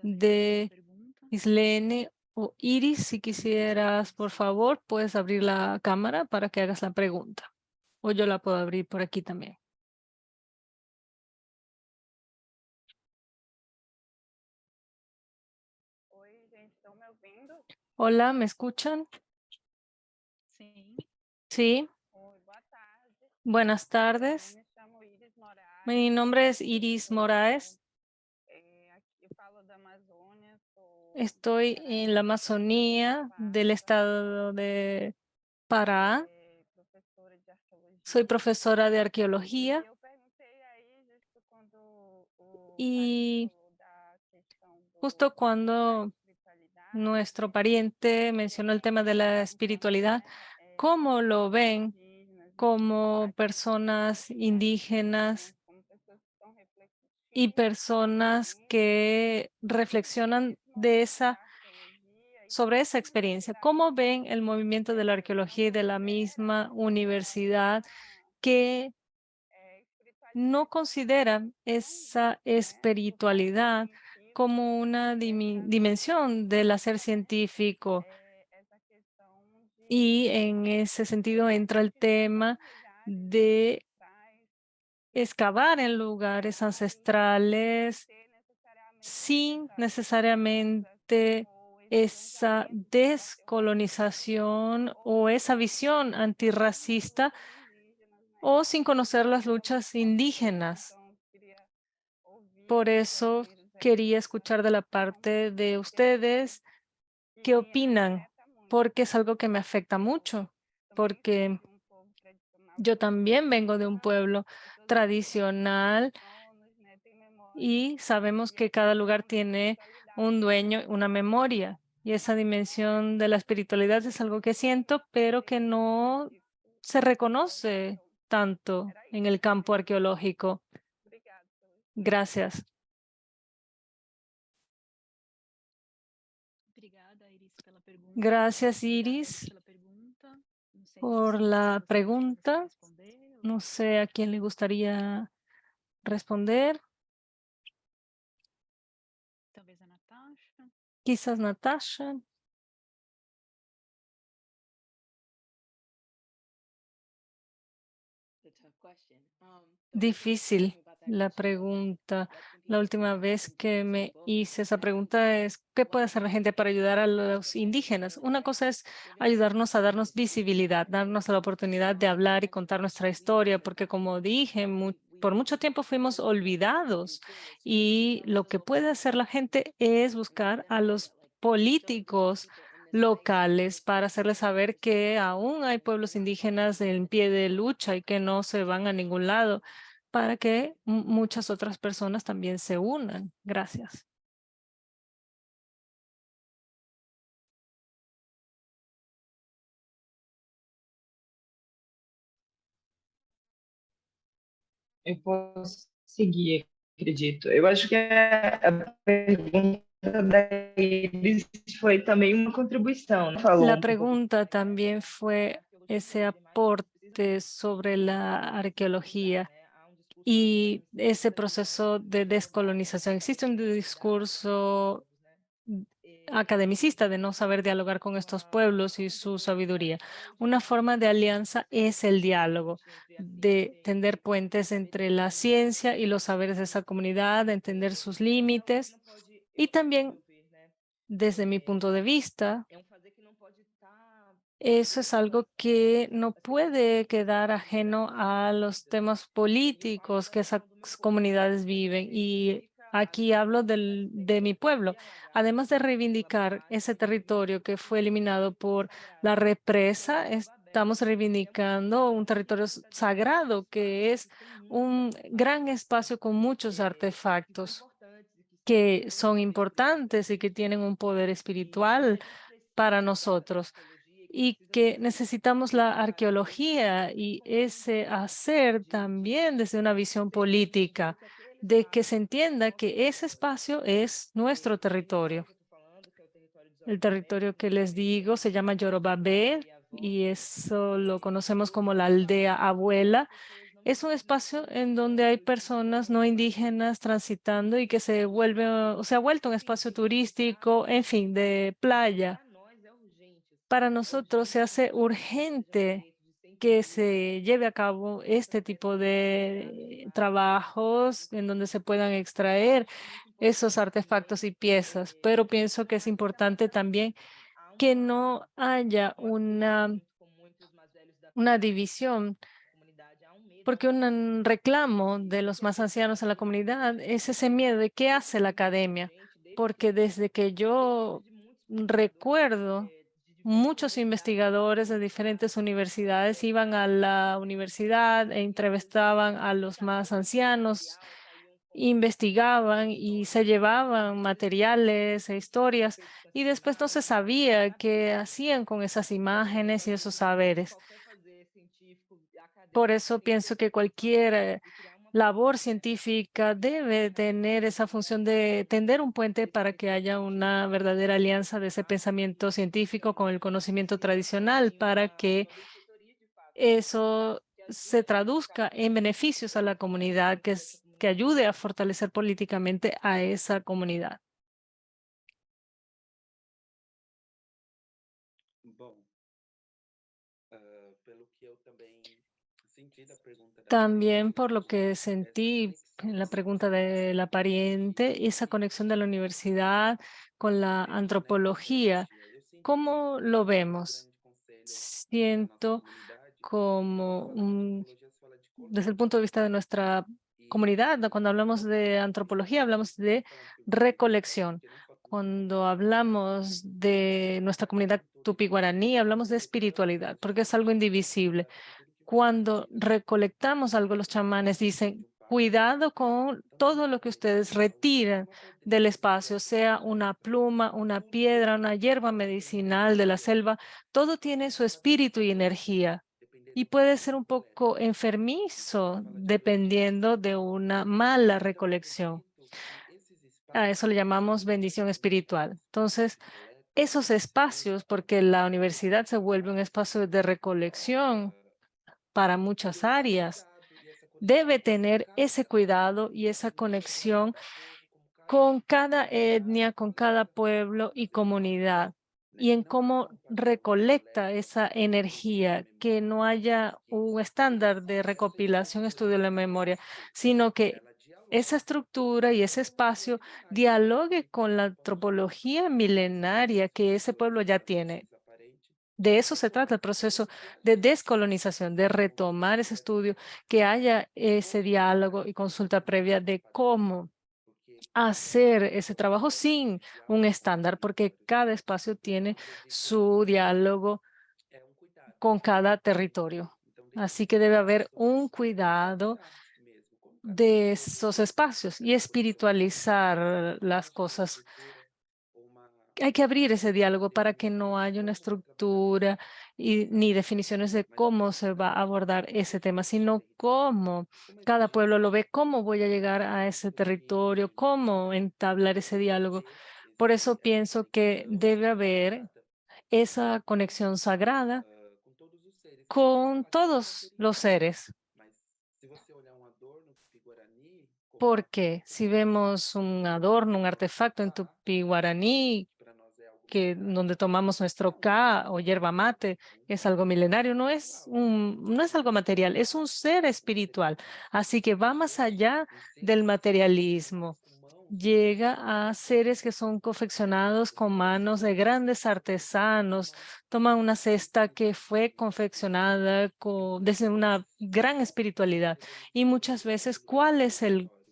de Islene o Iris. Si quisieras, por favor, puedes abrir la cámara para que hagas la pregunta. O yo la puedo abrir por aquí también. Hola, ¿me escuchan? Sim. Sí. Buenas tardes. Mi nombre es Iris Moraes. Estoy en la Amazonía del estado de Pará. Soy profesora de arqueología y justo cuando nuestro pariente mencionó el tema de la espiritualidad, ¿cómo lo ven como personas indígenas y personas que reflexionan sobre esa experiencia? ¿Cómo ven el movimiento de la arqueología y de la misma universidad que no considera esa espiritualidad como una dimensión del hacer científico? Y en ese sentido entra el tema de excavar en lugares ancestrales sin necesariamente esa descolonización o esa visión antirracista o sin conocer las luchas indígenas. Por eso quería escuchar de la parte de ustedes qué opinan, porque es algo que me afecta mucho. porque yo también vengo de un pueblo tradicional y sabemos que cada lugar tiene un dueño, una memoria. Y esa dimensión de la espiritualidad es algo que siento, pero que no se reconoce tanto en el campo arqueológico. Gracias. Gracias, Iris, por la pregunta. No sé a quién le gustaría responder. Quizás Natasha. Difícil la pregunta. La última vez que me hice esa pregunta es, ¿qué puede hacer la gente para ayudar a los indígenas? Una cosa es ayudarnos a darnos visibilidad, darnos la oportunidad de hablar y contar nuestra historia, porque como dije, por mucho tiempo fuimos olvidados y lo que puede hacer la gente es buscar a los políticos locales para hacerles saber que aún hay pueblos indígenas en pie de lucha y que no se van a ningún lado, para que muchas otras personas también se unan. Gracias. Eu posso seguir, acredito. Eu acho que a pergunta da Iris foi também uma contribuição, né? Falou La um pouco pregunta también fue ese aporte sobre la arqueología y ese proceso de descolonización. Existe un discurso academicista de no saber dialogar con estos pueblos y su sabiduría. Una forma de alianza es el diálogo, de tender puentes entre la ciencia y los saberes de esa comunidad, de entender sus límites y también, desde mi punto de vista, eso es algo que no puede quedar ajeno a los temas políticos que esas comunidades viven. Y aquí hablo de mi pueblo. Además de reivindicar ese territorio que fue eliminado por la represa, estamos reivindicando un territorio sagrado que es un gran espacio con muchos artefactos que son importantes y que tienen un poder espiritual para nosotros y que necesitamos la arqueología y ese hacer también desde una visión política, de que se entienda que ese espacio es nuestro territorio. El territorio que les digo se llama Yorobabel y eso lo conocemos como la aldea abuela. Es un espacio en donde hay personas no indígenas transitando y que se vuelve o se ha vuelto un espacio turístico, en fin, de playa. Para nosotros se hace urgente que se lleve a cabo este tipo de trabajos en donde se puedan extraer esos artefactos y piezas, pero pienso que es importante también que no haya una división, porque un reclamo de los más ancianos en la comunidad es ese miedo de qué hace la academia, porque desde que yo recuerdo, muchos investigadores de diferentes universidades iban a la universidad e entrevistaban a los más ancianos, investigaban y se llevaban materiales e historias y después no se sabía qué hacían con esas imágenes y esos saberes. Por eso pienso que cualquier labor científica debe tener esa función de tender un puente para que haya una verdadera alianza de ese pensamiento científico con el conocimiento tradicional para que eso se traduzca en beneficios a la comunidad, que ayude a fortalecer políticamente a esa comunidad. Bom, pelo que eu também senti da pergunta da También por lo universidade, que essa sentí conexão en la com pregunta as de la pariente, esa conexión de la universidad con la antropología, Eu sinto que ¿cómo lo um vemos? grande conselho da nossa Siento comunidade, quando como fala de antropologia, se fala de desde el punto de vista de nuestra e comunidad, cuando hablamos de antropología, hablamos de recolección. Cuando hablamos de nuestra comunidad tupi-guaraní, hablamos de espiritualidad, porque es algo indivisible. Cuando recolectamos algo, los chamanes dicen, cuidado con todo lo que ustedes retiran del espacio, sea una pluma, una piedra, una hierba medicinal de la selva, todo tiene su espíritu y energía. Y puede ser un poco enfermizo dependiendo de una mala recolección. A eso le llamamos bendición espiritual. Entonces, esos espacios, porque la universidad se vuelve un espacio de recolección para muchas áreas, debe tener ese cuidado y esa conexión con cada etnia, con cada pueblo y comunidad, y en cómo recolecta esa energía, que no haya un estándar de recopilación, estudio de la memoria, sino que esa estructura y ese espacio dialogue con la antropología milenaria que ese pueblo ya tiene. De eso se trata el proceso de descolonización, de retomar ese estudio, que haya ese diálogo y consulta previa de cómo hacer ese trabajo sin un estándar, porque cada espacio tiene su diálogo con cada territorio. Así que debe haber un cuidado de esos espacios y espiritualizar las cosas. Hay que abrir ese diálogo para que no haya una estructura ni definiciones de cómo se va a abordar ese tema, sino cómo cada pueblo lo ve, cómo voy a llegar a ese territorio, cómo entablar ese diálogo. Por eso pienso que debe haber esa conexión sagrada con todos los seres. Porque si vemos un adorno, un artefacto en tupi-guaraní, donde tomamos nuestro ca o yerba mate, es algo milenario, no es algo material, es un ser espiritual. Así que va más allá del materialismo. Llega a seres que son confeccionados con manos de grandes artesanos. Toma una cesta que fue confeccionada desde una gran espiritualidad. Y muchas veces,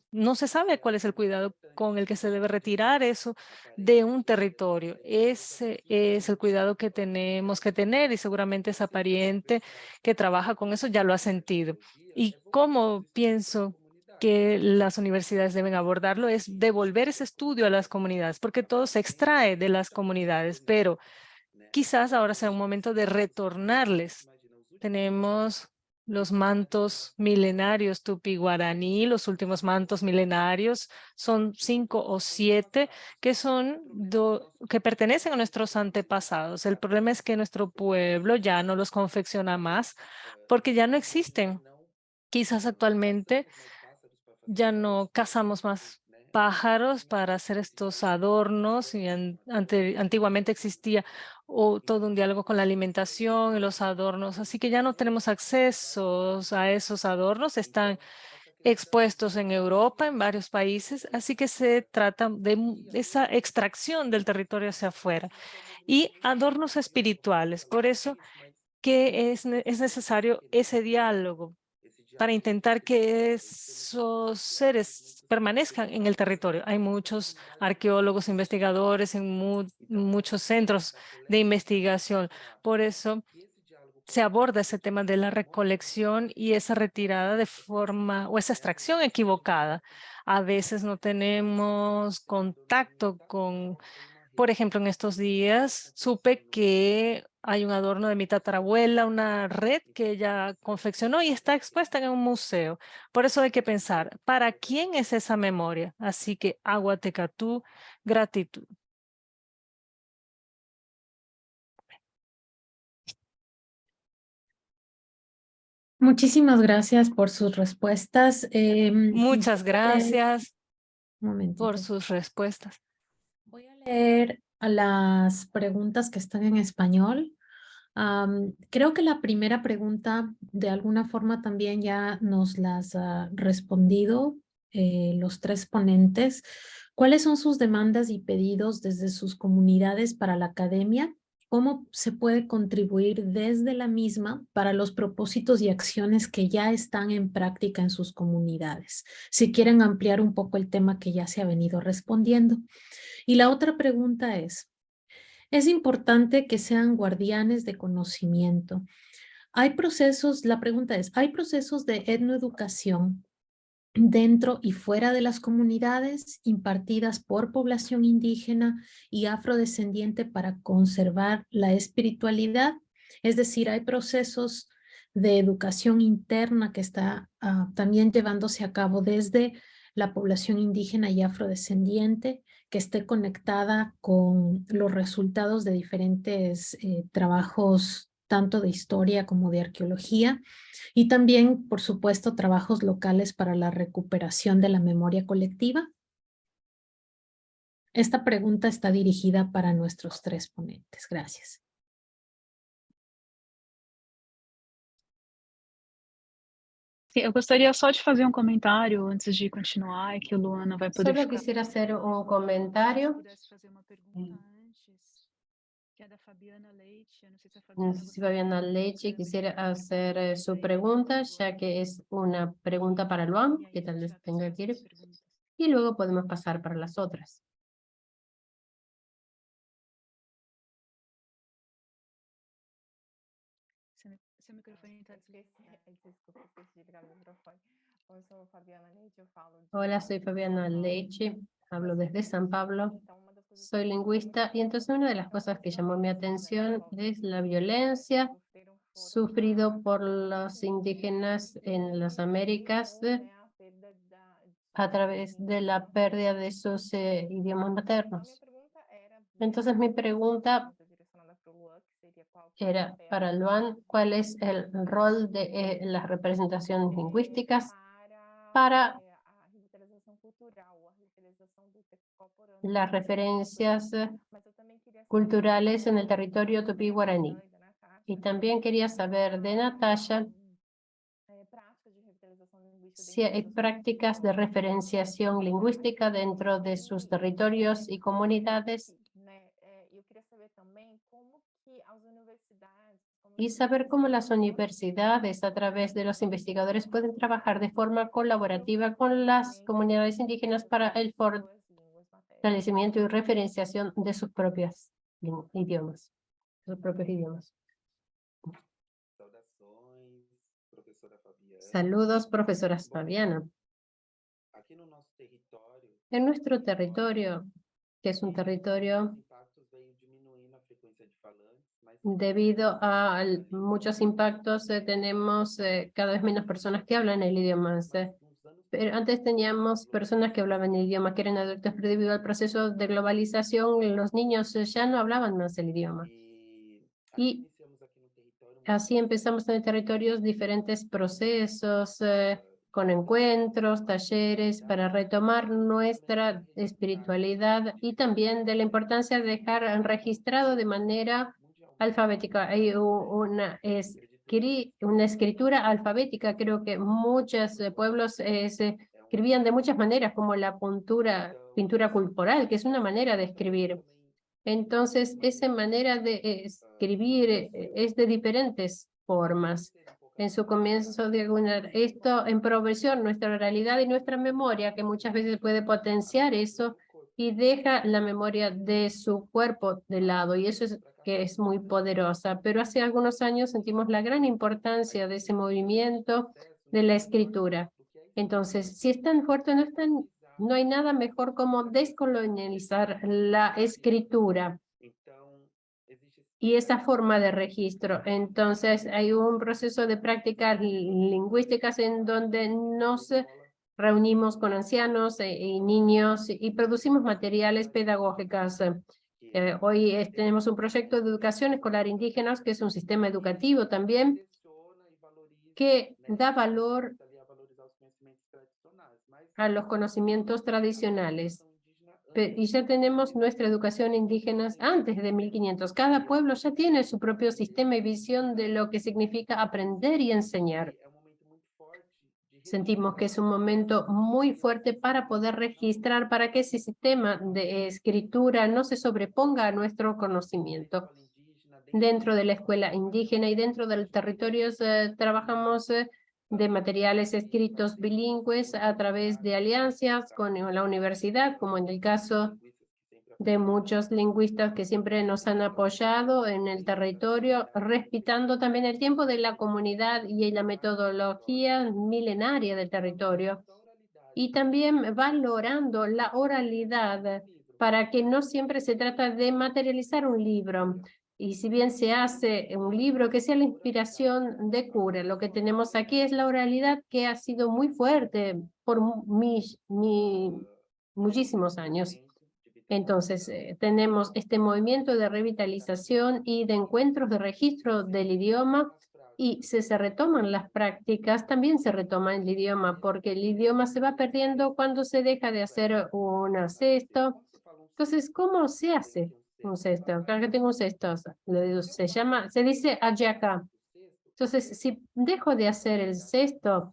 no se sabe cuál es el cuidado con el que se debe retirar eso de un territorio. Ese es el cuidado que tenemos que tener, y seguramente esa pariente que trabaja con eso ya lo ha sentido. Y cómo pienso que las universidades deben abordarlo es devolver ese estudio a las comunidades, porque todo se extrae de las comunidades, pero quizás ahora sea un momento de retornarles. Tenemos los mantos milenarios tupi-guaraní, los últimos mantos milenarios, son 5 o 7 que pertenecen a nuestros antepasados. El problema es que nuestro pueblo ya no los confecciona más porque ya no existen. Quizás actualmente ya no cazamos más pájaros para hacer estos adornos, y antiguamente existía todo un diálogo con la alimentación y los adornos, así que ya no tenemos acceso a esos adornos, están expuestos en Europa, en varios países, así que se trata de esa extracción del territorio hacia afuera y adornos espirituales. Por eso que es necesario ese diálogo para intentar que esos seres permanezcan en el territorio. Hay muchos arqueólogos, investigadores en muchos centros de investigación. Por eso se aborda ese tema de la recolección y esa retirada de forma o esa extracción equivocada. A veces no tenemos contacto con, por ejemplo, en estos días supe que hay un adorno de mi tatarabuela, una red que ella confeccionó y está expuesta en un museo. Por eso hay que pensar, ¿para quién es esa memoria? Así que Aguatecatú, gratitud. Muchísimas gracias por sus respuestas. Muchas gracias Un momentito. por sus respuestas. Voy a leer a las preguntas que están en español. Creo que la primera pregunta de alguna forma también ya nos las ha respondido los tres ponentes. ¿Cuáles son sus demandas y pedidos desde sus comunidades para la academia cómo se puede contribuir desde la misma para los propósitos y acciones que ya están en práctica en sus comunidades. Si quieren ampliar un poco el tema que ya se ha venido respondiendo. Y la otra pregunta es importante que sean guardianes de conocimiento. Hay procesos, la pregunta es, ¿hay procesos de etnoeducación dentro y fuera de las comunidades impartidas por población indígena y afrodescendiente para conservar la espiritualidad? Es decir, hay procesos de educación interna que está también llevándose a cabo desde la población indígena y afrodescendiente, que esté conectada con los resultados de diferentes trabajos, tanto de historia como de arqueología, y también, por supuesto, trabajos locales para la recuperación de la memoria colectiva. Esta pregunta está dirigida para nuestros 3 ponentes. Gracias. Sim, eu gostaria só de fazer um comentário antes de continuar, e que o Luana vai poder Solo ficar. quisiera hacer un comentario. Pudesse fazer uma pergunta antes, que é da Fabiana Leite. Eu não sei se a No Fabiana sé si gostaria Fabiana de Leche fazer quisiera também. hacer su pregunta, ya que es una pregunta para Luan, E aí que a tal gente vez vai para as tenga que ir, próximas perguntas. y luego podemos pasar para las otras. Seu microfone está desligado. Desculpa, esqueci de ligar o microfone. Eu sou Fabiana Leite, eu falo de Hola, soy São Fabiana Paulo. Leche, hablo desde San Pablo, Então, uma das coisas soy lingüista, y entonces una de las cosas que llamó mi atención es la violencia sufrido por los indígenas en las Américas a través de la pérdida de sus idiomas maternos. Entonces mi pregunta era para Luan, ¿cuál es el rol de las representaciones lingüísticas para las referencias culturales en el territorio tupí-guaraní? Y también quería saber de Natalia si hay prácticas de referenciación lingüística dentro de sus territorios y comunidades, y saber cómo las universidades, a través de los investigadores, pueden trabajar de forma colaborativa con las comunidades indígenas para el fortalecimiento y referenciación de sus propios idiomas. Sus propios idiomas. Saudações, professora Fabiana. Saludos, profesora Fabiana. Aqui no nosso território, En nuestro territorio, que es un territorio os impactos veio diminuindo a frequência de falantes, mas debido a muchos impactos, tenemos cada vez menos personas que hablan el idioma. Pero antes teníamos personas que hablaban el idioma, que eran adultos, pero debido al proceso de globalización, los niños ya no hablaban más el idioma. Y iniciamos aqui no território así empezamos en el territorio diferentes procesos, con encuentros, talleres, para retomar nuestra espiritualidad y también de la importancia de dejar registrado de manera alfabética. Hay una escritura alfabética. Creo que muchos pueblos se escribían de muchas maneras, como la pintura corporal, que es una manera de escribir. Entonces, esa manera de escribir es de diferentes formas. En su comienzo de esto en progresión, nuestra oralidad y nuestra memoria, que muchas veces puede potenciar eso y deja la memoria de su cuerpo de lado, y eso es que es muy poderosa. Pero hace algunos años sentimos la gran importancia de ese movimiento de la escritura. Entonces, si es tan fuerte, no hay nada mejor como descolonializar la escritura y esa forma de registro. Entonces, hay un proceso de prácticas lingüísticas en donde nos reunimos con ancianos y niños y producimos materiales pedagógicos. Hoy tenemos un proyecto de educación escolar indígenas, que es un sistema educativo también, que da valor a los conocimientos tradicionales. Y ya tenemos nuestra educación indígena antes de 1500. Cada pueblo ya tiene su propio sistema y visión de lo que significa aprender y enseñar. Sentimos que es un momento muy fuerte para poder registrar, para que ese sistema de escritura no se sobreponga a nuestro conocimiento. dentro de la escuela indígena y dentro del territorio trabajamos de materiales escritos bilingües a través de alianzas con la universidad, como en el caso de muchos lingüistas que siempre nos han apoyado en el territorio, respetando también el tiempo de la comunidad y la metodología milenaria del territorio. Y también valorando la oralidad para que no siempre se trata de materializar un libro. Y si bien se hace un libro que sea la inspiración de cura, lo que tenemos aquí es la oralidad que ha sido muy fuerte por muchísimos años. Entonces, tenemos este movimiento de revitalización y de encuentros de registro del idioma y si se retoman las prácticas, también se retoma el idioma, porque el idioma se va perdiendo cuando se deja de hacer un cesto. Entonces, ¿cómo se hace un cesto? Acá que tengo un cesto, se dice ayaca. Entonces, si dejo de hacer el cesto,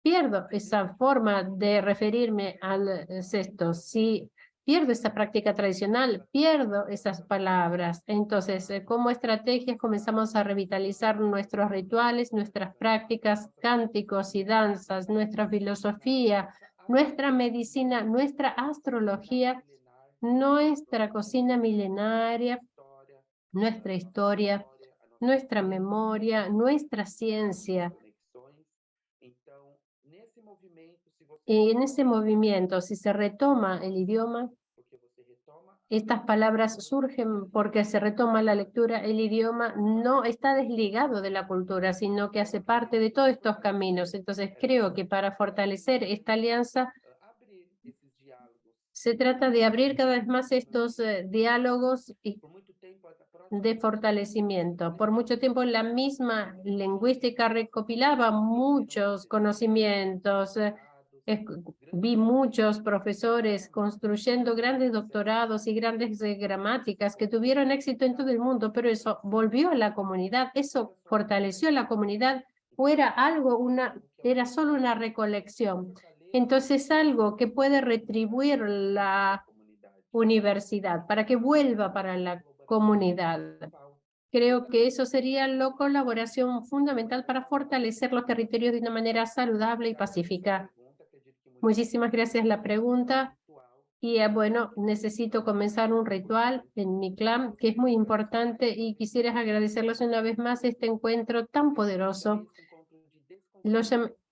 pierdo esa forma de referirme al cesto. Si pierdo esa práctica tradicional, pierdo esas palabras. Entonces, como estrategias comenzamos a revitalizar nuestros rituales, nuestras prácticas, cánticos y danzas, nuestra filosofía, nuestra medicina, nuestra astrología, nuestra cocina milenaria, nuestra historia, nuestra memoria, nuestra ciencia. Y en ese movimiento, si se retoma el idioma, estas palabras surgen porque se retoma la lectura. El idioma no está desligado de la cultura, sino que hace parte de todos estos caminos. Entonces, creo que para fortalecer esta alianza, se trata de abrir cada vez más estos diálogos y de fortalecimiento. Por mucho tiempo la misma lingüística recopilaba muchos conocimientos. Vi muchos profesores construyendo grandes doctorados y grandes gramáticas que tuvieron éxito en todo el mundo, pero eso volvió a la comunidad, eso fortaleció a la comunidad, o era algo, era solo una recolección. Entonces, algo que puede retribuir la universidad para que vuelva para la comunidad. Creo que eso sería la colaboración fundamental para fortalecer los territorios de una manera saludable y pacífica. Muchísimas gracias la pregunta. Y bueno, necesito comenzar un ritual en mi clan que es muy importante y quisiera agradecerles una vez más este encuentro tan poderoso.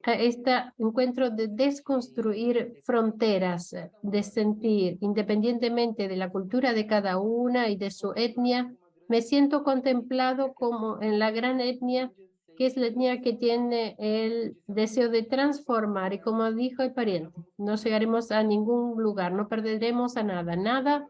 Este encuentro de desconstruir fronteras, de sentir, independientemente de la cultura de cada una y de su etnia, me siento contemplado como en la gran etnia, que es la etnia que tiene el deseo de transformar. Y como dijo el pariente, no llegaremos a ningún lugar, no perderemos a nada, nada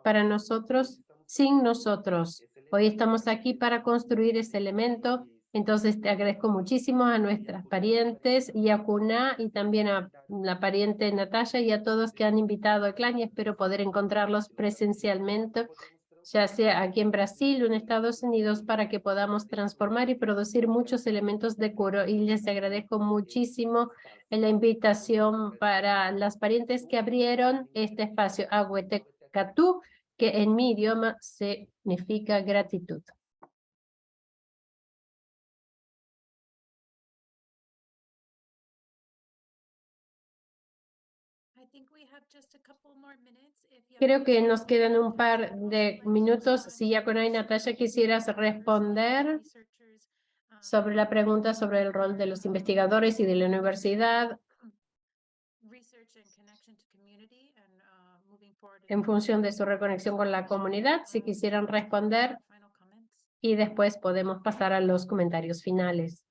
para nosotros, sin nosotros. Hoy estamos aquí para construir ese elemento. Entonces te agradezco muchísimo a nuestras parientes y a Cuna y también a la pariente Natalia y a todos que han invitado al clan y espero poder encontrarlos presencialmente, ya sea aquí en Brasil o en Estados Unidos, para que podamos transformar y producir muchos elementos de cura. Y les agradezco muchísimo la invitación para las parientes que abrieron este espacio, Aguetecatú, que en mi idioma significa gratitud. Creo que nos quedan un par de minutos. Si Yakuna y Natalia quisieras responder sobre la pregunta sobre el rol de los investigadores y de la universidad en función de su reconexión con la comunidad, si quisieran responder, y después podemos pasar a los comentarios finales.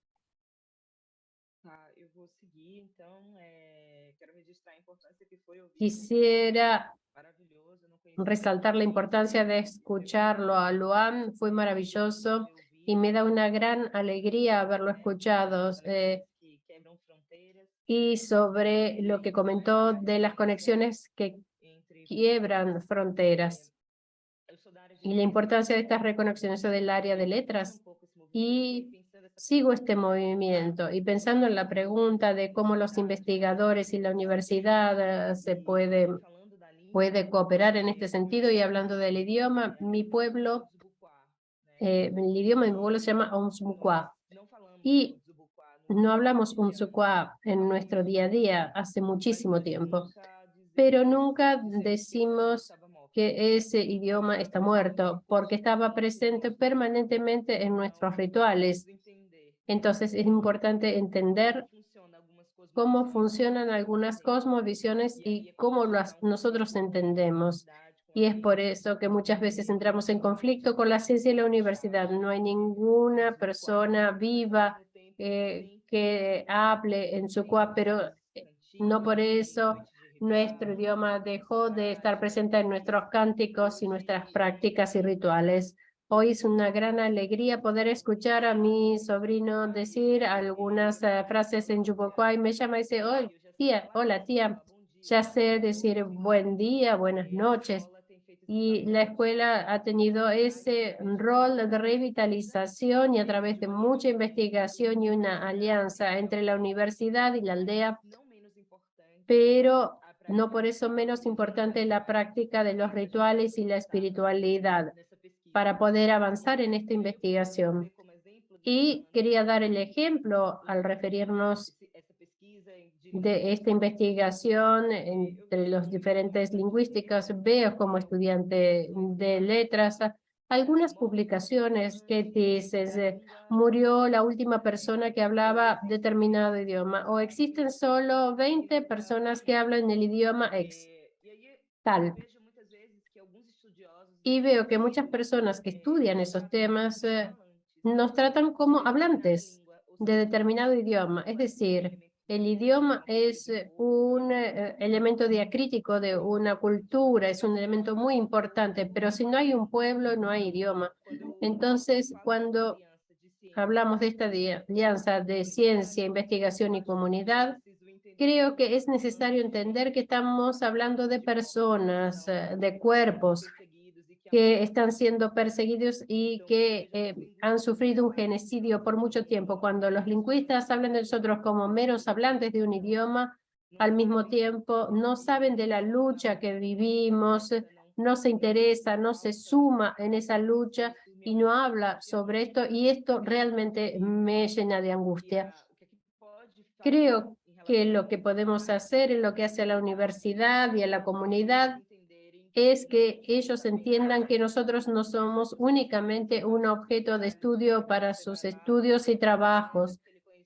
Quisiera resaltar la importancia de escucharlo a Luan, fue maravilloso y me da una gran alegría haberlo escuchado. Y sobre lo que comentó de las conexiones que quiebran fronteras y la importancia de estas reconexiones del área de letras. Y sigo este movimiento y pensando en la pregunta de cómo los investigadores y la universidad se pueden puede cooperar en este sentido. Y hablando del idioma, mi pueblo, el idioma de mi pueblo se llama Onsmukwa. Y no hablamos Unsukwa en nuestro día a día hace muchísimo tiempo, pero nunca decimos que ese idioma está muerto, porque estaba presente permanentemente en nuestros rituales. Entonces es importante entender cómo funcionan algunas cosmovisiones y cómo nosotros entendemos. Y es por eso que muchas veces entramos en conflicto con la ciencia y la universidad. No hay ninguna persona viva que hable en su Sukwa, pero no por eso nuestro idioma dejó de estar presente en nuestros cánticos y nuestras prácticas y rituales. Hoy es una gran alegría poder escuchar a mi sobrino decir algunas frases en Yubukwai. Me llama y dice, oh, tía, hola tía, ya sé decir buen día, buenas noches. Y la escuela ha tenido ese rol de revitalización y a través de mucha investigación y una alianza entre la universidad y la aldea, pero no por eso menos importante la práctica de los rituales y la espiritualidad para poder avanzar en esta investigación. Y quería dar el ejemplo al referirnos de esta investigación entre los diferentes lingüísticas. Veo como estudiante de letras algunas publicaciones que dicen murió la última persona que hablaba determinado idioma o existen solo 20 personas que hablan el idioma X, tal. Y veo que muchas personas que estudian esos temas nos tratan como hablantes de determinado idioma. Es decir, el idioma es un elemento diacrítico de una cultura, es un elemento muy importante, pero si no hay un pueblo, no hay idioma. Entonces, cuando hablamos de esta alianza de ciencia, investigación y comunidad, creo que es necesario entender que estamos hablando de personas, de cuerpos que están siendo perseguidos y que han sufrido un genocidio por mucho tiempo. Cuando los lingüistas hablan de nosotros como meros hablantes de un idioma, al mismo tiempo no saben de la lucha que vivimos, no se interesa, no se suma en esa lucha y no habla sobre esto, y esto realmente me llena de angustia. Creo que lo que podemos hacer en lo que hace a la universidad y a la comunidad es que ellos entiendan que nosotros no somos únicamente un objeto de estudio para sus estudios y trabajos,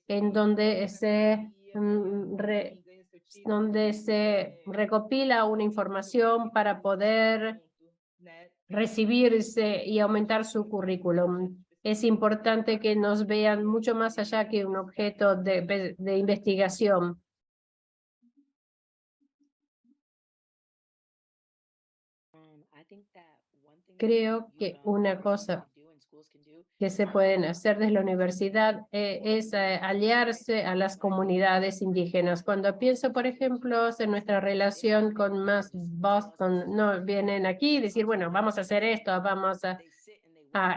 en donde se recopila una información para poder recibirse y aumentar su currículum. Es importante que nos vean mucho más allá que un objeto de investigación. Creo que una cosa que se pueden hacer desde la universidad es aliarse a las comunidades indígenas. Cuando pienso, por ejemplo, en nuestra relación con más Boston, no vienen aquí y decir, bueno, vamos a hacer esto, vamos a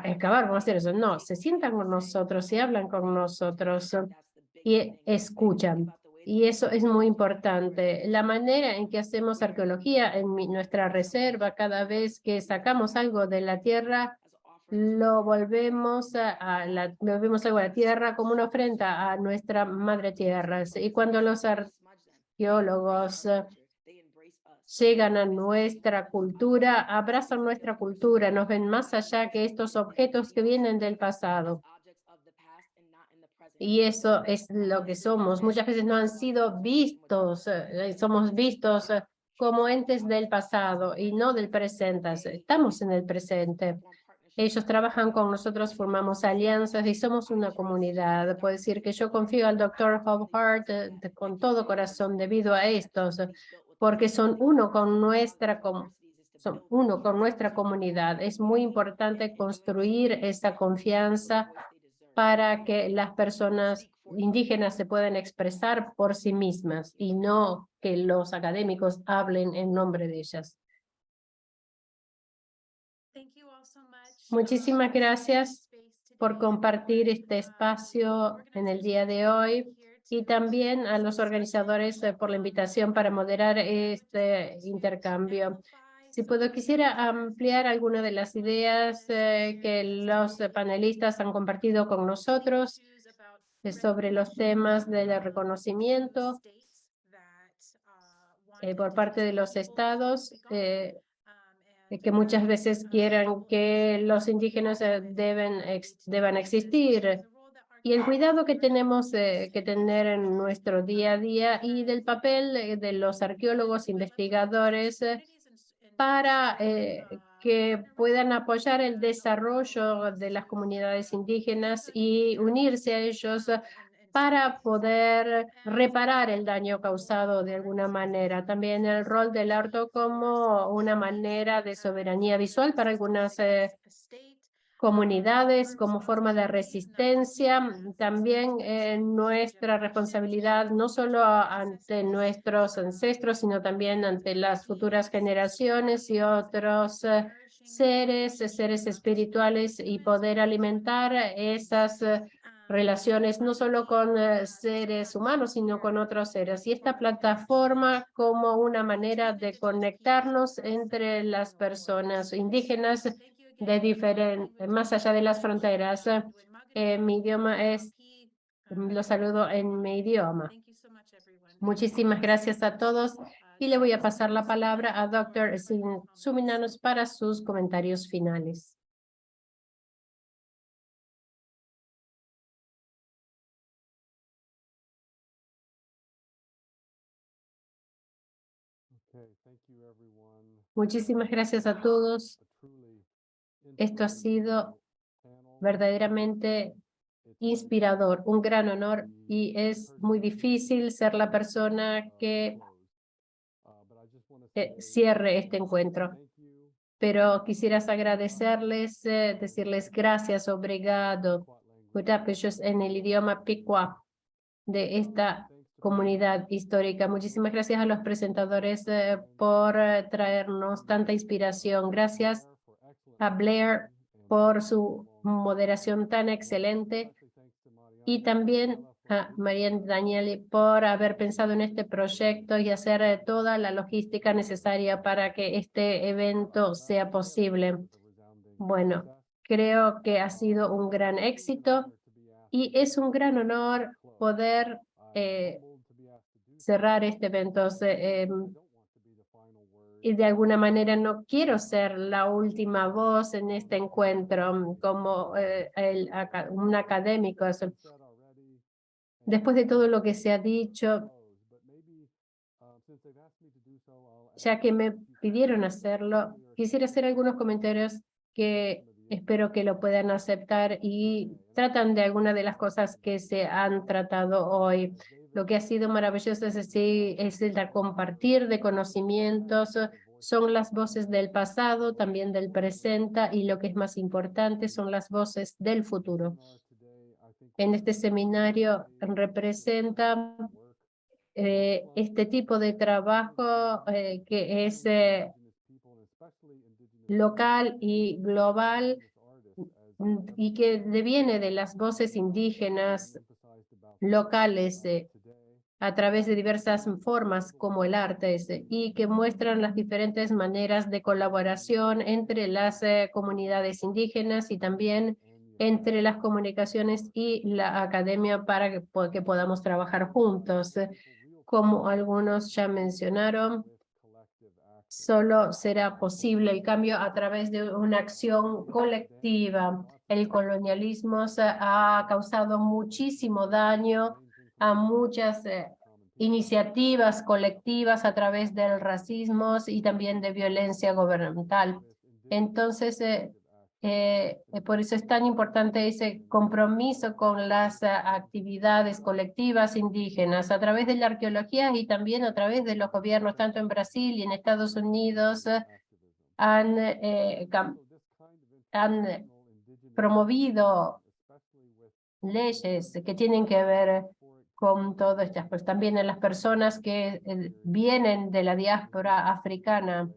excavar, vamos a hacer eso. No, se sientan con nosotros y hablan con nosotros y escuchan. Y eso es muy importante. La manera en que hacemos arqueología en nuestra reserva, cada vez que sacamos algo de la tierra, lo volvemos volvemos algo a la tierra como una ofrenda a nuestra madre tierra. Y cuando los arqueólogos llegan a nuestra cultura, abrazan nuestra cultura, nos ven más allá que estos objetos que vienen del pasado. Y eso es lo que somos. Muchas veces no han sido vistos, somos vistos como entes del pasado y no del presente. Estamos en el presente. Ellos trabajan con nosotros, formamos alianzas y somos una comunidad. Puedo decir que yo confío al Dr. Hobart con todo corazón debido a estos, porque son uno con nuestra comunidad. Es muy importante construir esa confianza para que las personas indígenas se puedan expresar por sí mismas y no que los académicos hablen en nombre de ellas. Muchísimas gracias por compartir este espacio en el día de hoy. y también a los organizadores por la invitación para moderar este intercambio. Si puedo, quisiera ampliar algunas de las ideas que los panelistas han compartido con nosotros sobre los temas del reconocimiento por parte de los estados, que muchas veces quieran que los indígenas deban existir, y el cuidado que tenemos que tener en nuestro día a día y del papel de los arqueólogos investigadores para que puedan apoyar el desarrollo de las comunidades indígenas y unirse a ellos para poder reparar el daño causado de alguna manera. También el rol del arte como una manera de soberanía visual para algunas comunidades como forma de resistencia. También nuestra responsabilidad no solo ante nuestros ancestros, sino también ante las futuras generaciones y otros seres espirituales, y poder alimentar esas relaciones no solo con seres humanos, sino con otros seres. Y esta plataforma como una manera de conectarnos entre las personas indígenas más allá de las fronteras. Mi idioma es, lo saludo en mi idioma. Muchísimas gracias a todos y le voy a pasar la palabra a Dr. Tsuminanos para sus comentarios finales. Muchísimas gracias a todos. Esto ha sido verdaderamente inspirador, un gran honor, y es muy difícil ser la persona que cierre este encuentro. Pero quisieras agradecerles, decirles gracias, obrigado, en el idioma Piqua de esta comunidad histórica. Muchísimas gracias a los presentadores por traernos tanta inspiración. Gracias a Blair por su moderación tan excelente, y también a Marianne Danieli por haber pensado en este proyecto y hacer toda la logística necesaria para que este evento sea posible. Bueno, creo que ha sido un gran éxito y es un gran honor poder cerrar este evento. Y de alguna manera no quiero ser la última voz en este encuentro como un académico. Después de todo lo que se ha dicho, ya que me pidieron hacerlo, quisiera hacer algunos comentarios que espero que lo puedan aceptar y tratan de algunas de las cosas que se han tratado hoy. Lo que ha sido maravilloso es el compartir de conocimientos, son las voces del pasado, también del presente, y lo que es más importante son las voces del futuro. En este seminario representa este tipo de trabajo que es local y global, y que deviene de las voces indígenas locales a través de diversas formas como el arte, y que muestran las diferentes maneras de colaboración entre las comunidades indígenas y también entre las comunicaciones y la academia para que podamos trabajar juntos. Como algunos ya mencionaron, solo será posible el cambio a través de una acción colectiva. El colonialismo ha causado muchísimo daño a muchas iniciativas colectivas a través del racismo y también de violencia gubernamental. Entonces, por eso es tan importante ese compromiso con las actividades colectivas indígenas a través de la arqueología y también a través de los gobiernos, tanto en Brasil y en Estados Unidos, han promovido leyes que tienen que ver con todo esto. Pues también en las personas que vienen de la diáspora africana,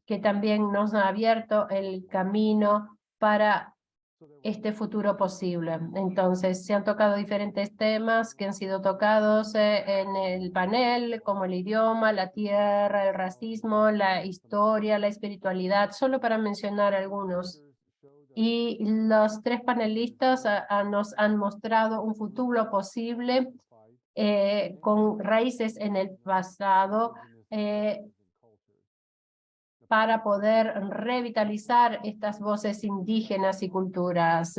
que también nos ha abierto el camino para este futuro posible. Entonces, se han tocado diferentes temas que han sido tocados en el panel, como el idioma, la tierra, el racismo, la historia, la espiritualidad, solo para mencionar algunos. Y los tres panelistas nos han mostrado un futuro posible con raíces en el pasado, para poder revitalizar estas voces indígenas y culturas,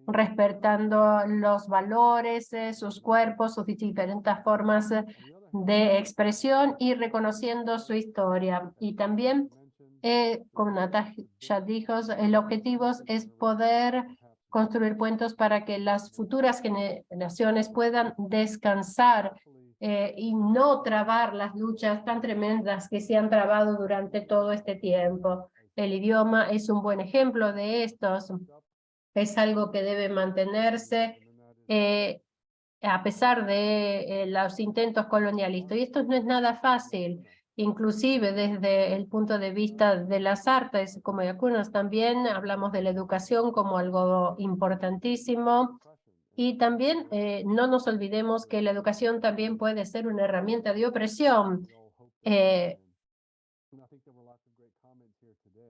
respetando los valores, sus cuerpos, sus diferentes formas de expresión y reconociendo su historia. Y también, como Natasha dijo, el objetivo es poder construir puentes para que las futuras generaciones puedan descansar y no trabar las luchas tan tremendas que se han trabado durante todo este tiempo. El idioma es un buen ejemplo de estos. Es algo que debe mantenerse a pesar de los intentos colonialistas. Y esto no es nada fácil, inclusive desde el punto de vista de las artes, como algunos también hablamos de la educación como algo importantísimo. Y también no nos olvidemos que la educación también puede ser una herramienta de opresión.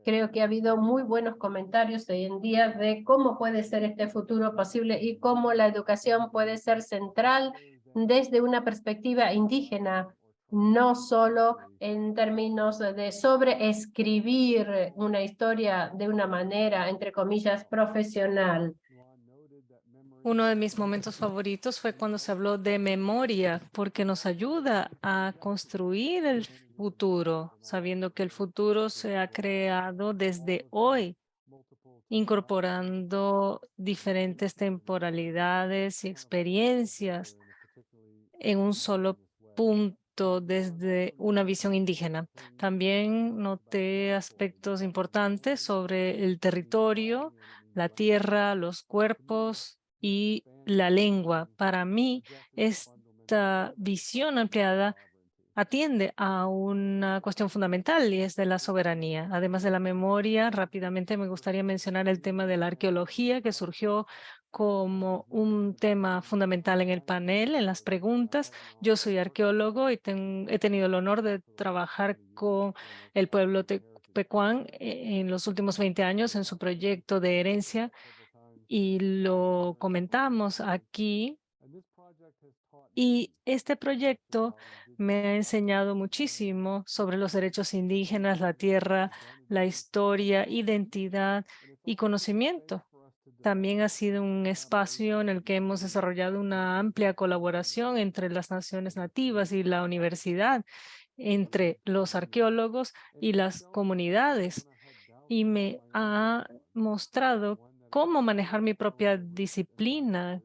Creo que ha habido muy buenos comentarios hoy en día de cómo puede ser este futuro posible y cómo la educación puede ser central desde una perspectiva indígena, no solo en términos de sobreescribir una historia de una manera, entre comillas, profesional. Uno de mis momentos favoritos fue cuando se habló de memoria, porque nos ayuda a construir el futuro, sabiendo que el futuro se ha creado desde hoy, incorporando diferentes temporalidades y experiencias en un solo punto desde una visión indígena. También noté aspectos importantes sobre el territorio, la tierra, los cuerpos y la lengua. Para mí, esta visión ampliada atiende a una cuestión fundamental y es de la soberanía. Además de la memoria, rápidamente me gustaría mencionar el tema de la arqueología que surgió como un tema fundamental en el panel, en las preguntas. Yo soy arqueólogo y he tenido el honor de trabajar con el pueblo tepecuán en los últimos 20 años en su proyecto de herencia y lo comentamos aquí. Y este proyecto me ha enseñado muchísimo sobre los derechos indígenas, la tierra, la historia, identidad y conocimiento. También ha sido un espacio en el que hemos desarrollado una amplia colaboración entre las naciones nativas y la universidad, entre los arqueólogos y las comunidades. Y me ha mostrado cómo manejar mi propia disciplina,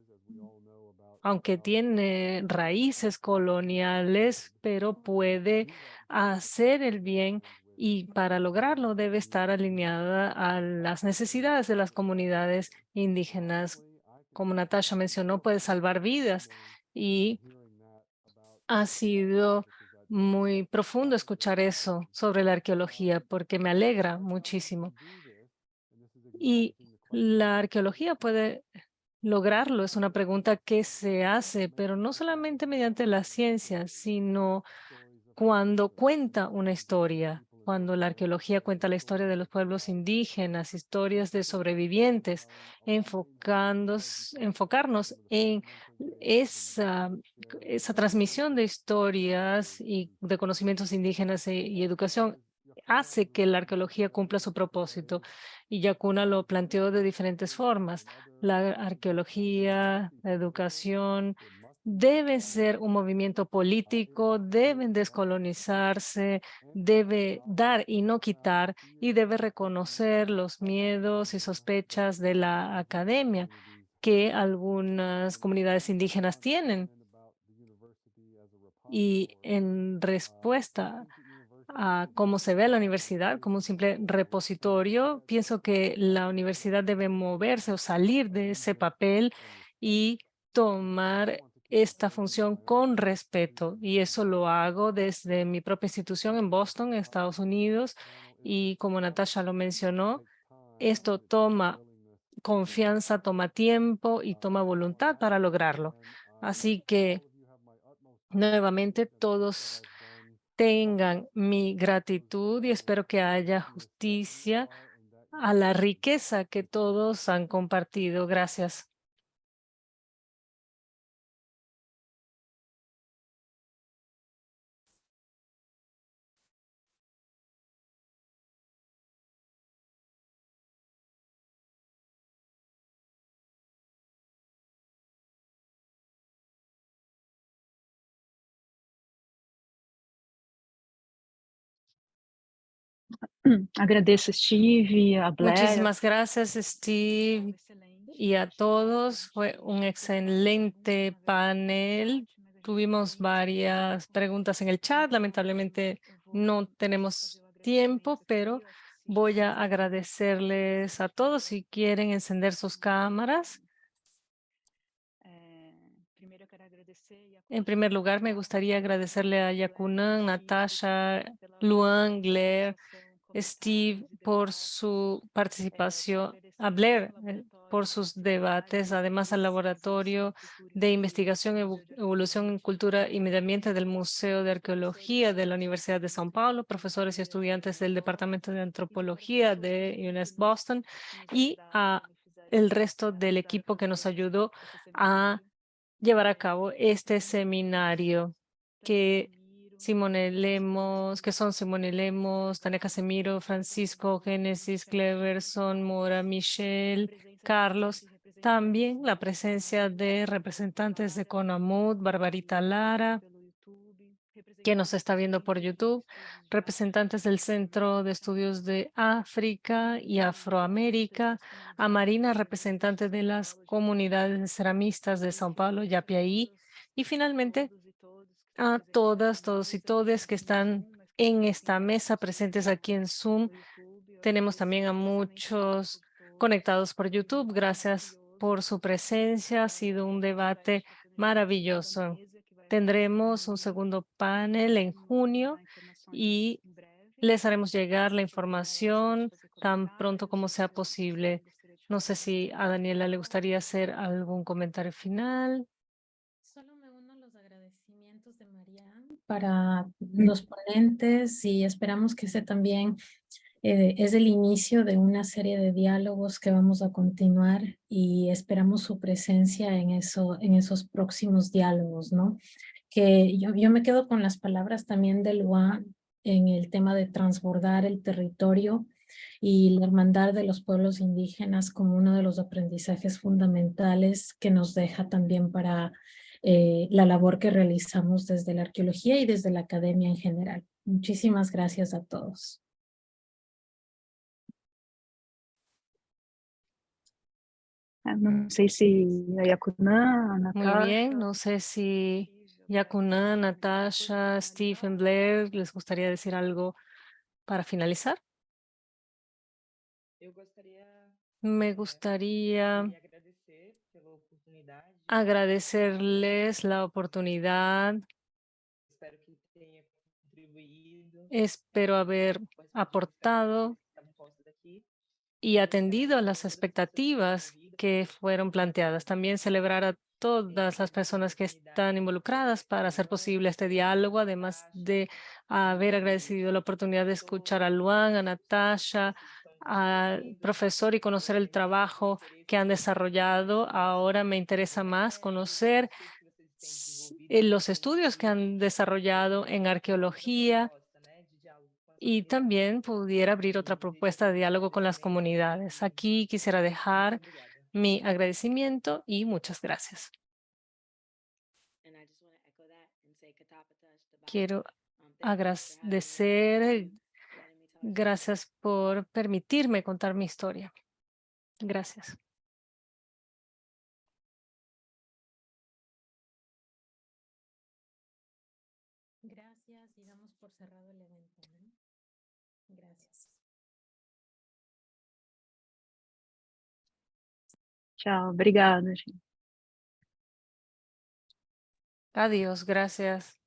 aunque tiene raíces coloniales, pero puede hacer el bien y para lograrlo debe estar alineada a las necesidades de las comunidades indígenas. Como Natasha mencionó, puede salvar vidas y ha sido muy profundo escuchar eso sobre la arqueología porque me alegra muchísimo. Y la arqueología puede lograrlo, es una pregunta que se hace, pero no solamente mediante la ciencia, sino cuando cuenta una historia, cuando la arqueología cuenta la historia de los pueblos indígenas, historias de sobrevivientes, enfocarnos en esa transmisión de historias y de conocimientos indígenas y educación hace que la arqueología cumpla su propósito. Y Yacuna lo planteó de diferentes formas. La arqueología, la educación, debe ser un movimiento político, deben descolonizarse, debe dar y no quitar, y debe reconocer los miedos y sospechas de la academia que algunas comunidades indígenas tienen. Y en respuesta a cómo se ve la universidad como un simple repositorio, pienso que la universidad debe moverse o salir de ese papel y tomar esta función con respeto. Y eso lo hago desde mi propia institución en Boston, Estados Unidos. Y como Natasha lo mencionó, esto toma confianza toma tiempo y toma voluntad para lograrlo. Así que nuevamente todos tengan mi gratitud y espero que haya justicia a la riqueza que todos han compartido. Gracias. Agradeço, Steve, a Blair. Muchísimas gracias, Steve, y a todos. Fue un excelente panel. Tuvimos varias preguntas en el chat. Lamentablemente no tenemos tiempo, pero voy a agradecerles a todos si quieren encender sus cámaras. En primer lugar, me gustaría agradecerle a Yacunan, Natasha, Luan, Blair, Steve por su participación, a Blair por sus debates, además al Laboratorio de Investigación, Evolución en Cultura y Medio Ambiente del Museo de Arqueología de la Universidad de São Paulo, profesores y estudiantes del Departamento de Antropología de UNES Boston y a el resto del equipo que nos ayudó a llevar a cabo este seminario que son Simone Lemos, Tania Casemiro, Francisco, Génesis, Cleverson, Mora, Michelle, Carlos. También la presencia de representantes de CONAMUD, Barbarita Lara, que nos está viendo por YouTube, representantes del Centro de Estudios de África y Afroamérica, a Marina, representante de las comunidades ceramistas de São Paulo, Yapiaí, y finalmente a todas, todos y todes que están en esta mesa presentes aquí en Zoom. Tenemos también a muchos conectados por YouTube. Gracias por su presencia. Ha sido un debate maravilloso. Tendremos un segundo panel en junio y les haremos llegar la información tan pronto como sea posible. No sé si a Daniela le gustaría hacer algún comentario final. Solo me uno a los agradecimientos de Marianne para los ponentes y esperamos que este también es el inicio de una serie de diálogos que vamos a continuar y esperamos su presencia en esos próximos diálogos, ¿no? Que yo me quedo con las palabras también de Luan en el tema de transbordar el territorio y la hermandad de los pueblos indígenas como uno de los aprendizajes fundamentales que nos deja también para la labor que realizamos desde la arqueología y desde la academia en general. Muchísimas gracias a todos. Não sei se a Yacunan, a Muy Natasha. bien, no sé si Yacunan, Natasha, Stephen, Blair, ¿les gustaría decir algo para finalizar? Me gustaría agradecerles la oportunidad. Espero haber aportado y atendido a las expectativas que fueron planteadas. También celebrar a todas las personas que están involucradas para hacer posible este diálogo, además de haber agradecido la oportunidad de escuchar a Luan, a Natasha, al profesor y conocer el trabajo que han desarrollado. Ahora me interesa más conocer los estudios que han desarrollado en arqueología y también pudiera abrir otra propuesta de diálogo con las comunidades. Aquí quisiera dejar mi agradecimiento y muchas gracias. Quiero agradecer, gracias por permitirme contar mi historia. Gracias. Gracias y damos por cerrado el evento, ¿no? Gracias. Tchau, obrigada, gente. Adiós, gracias.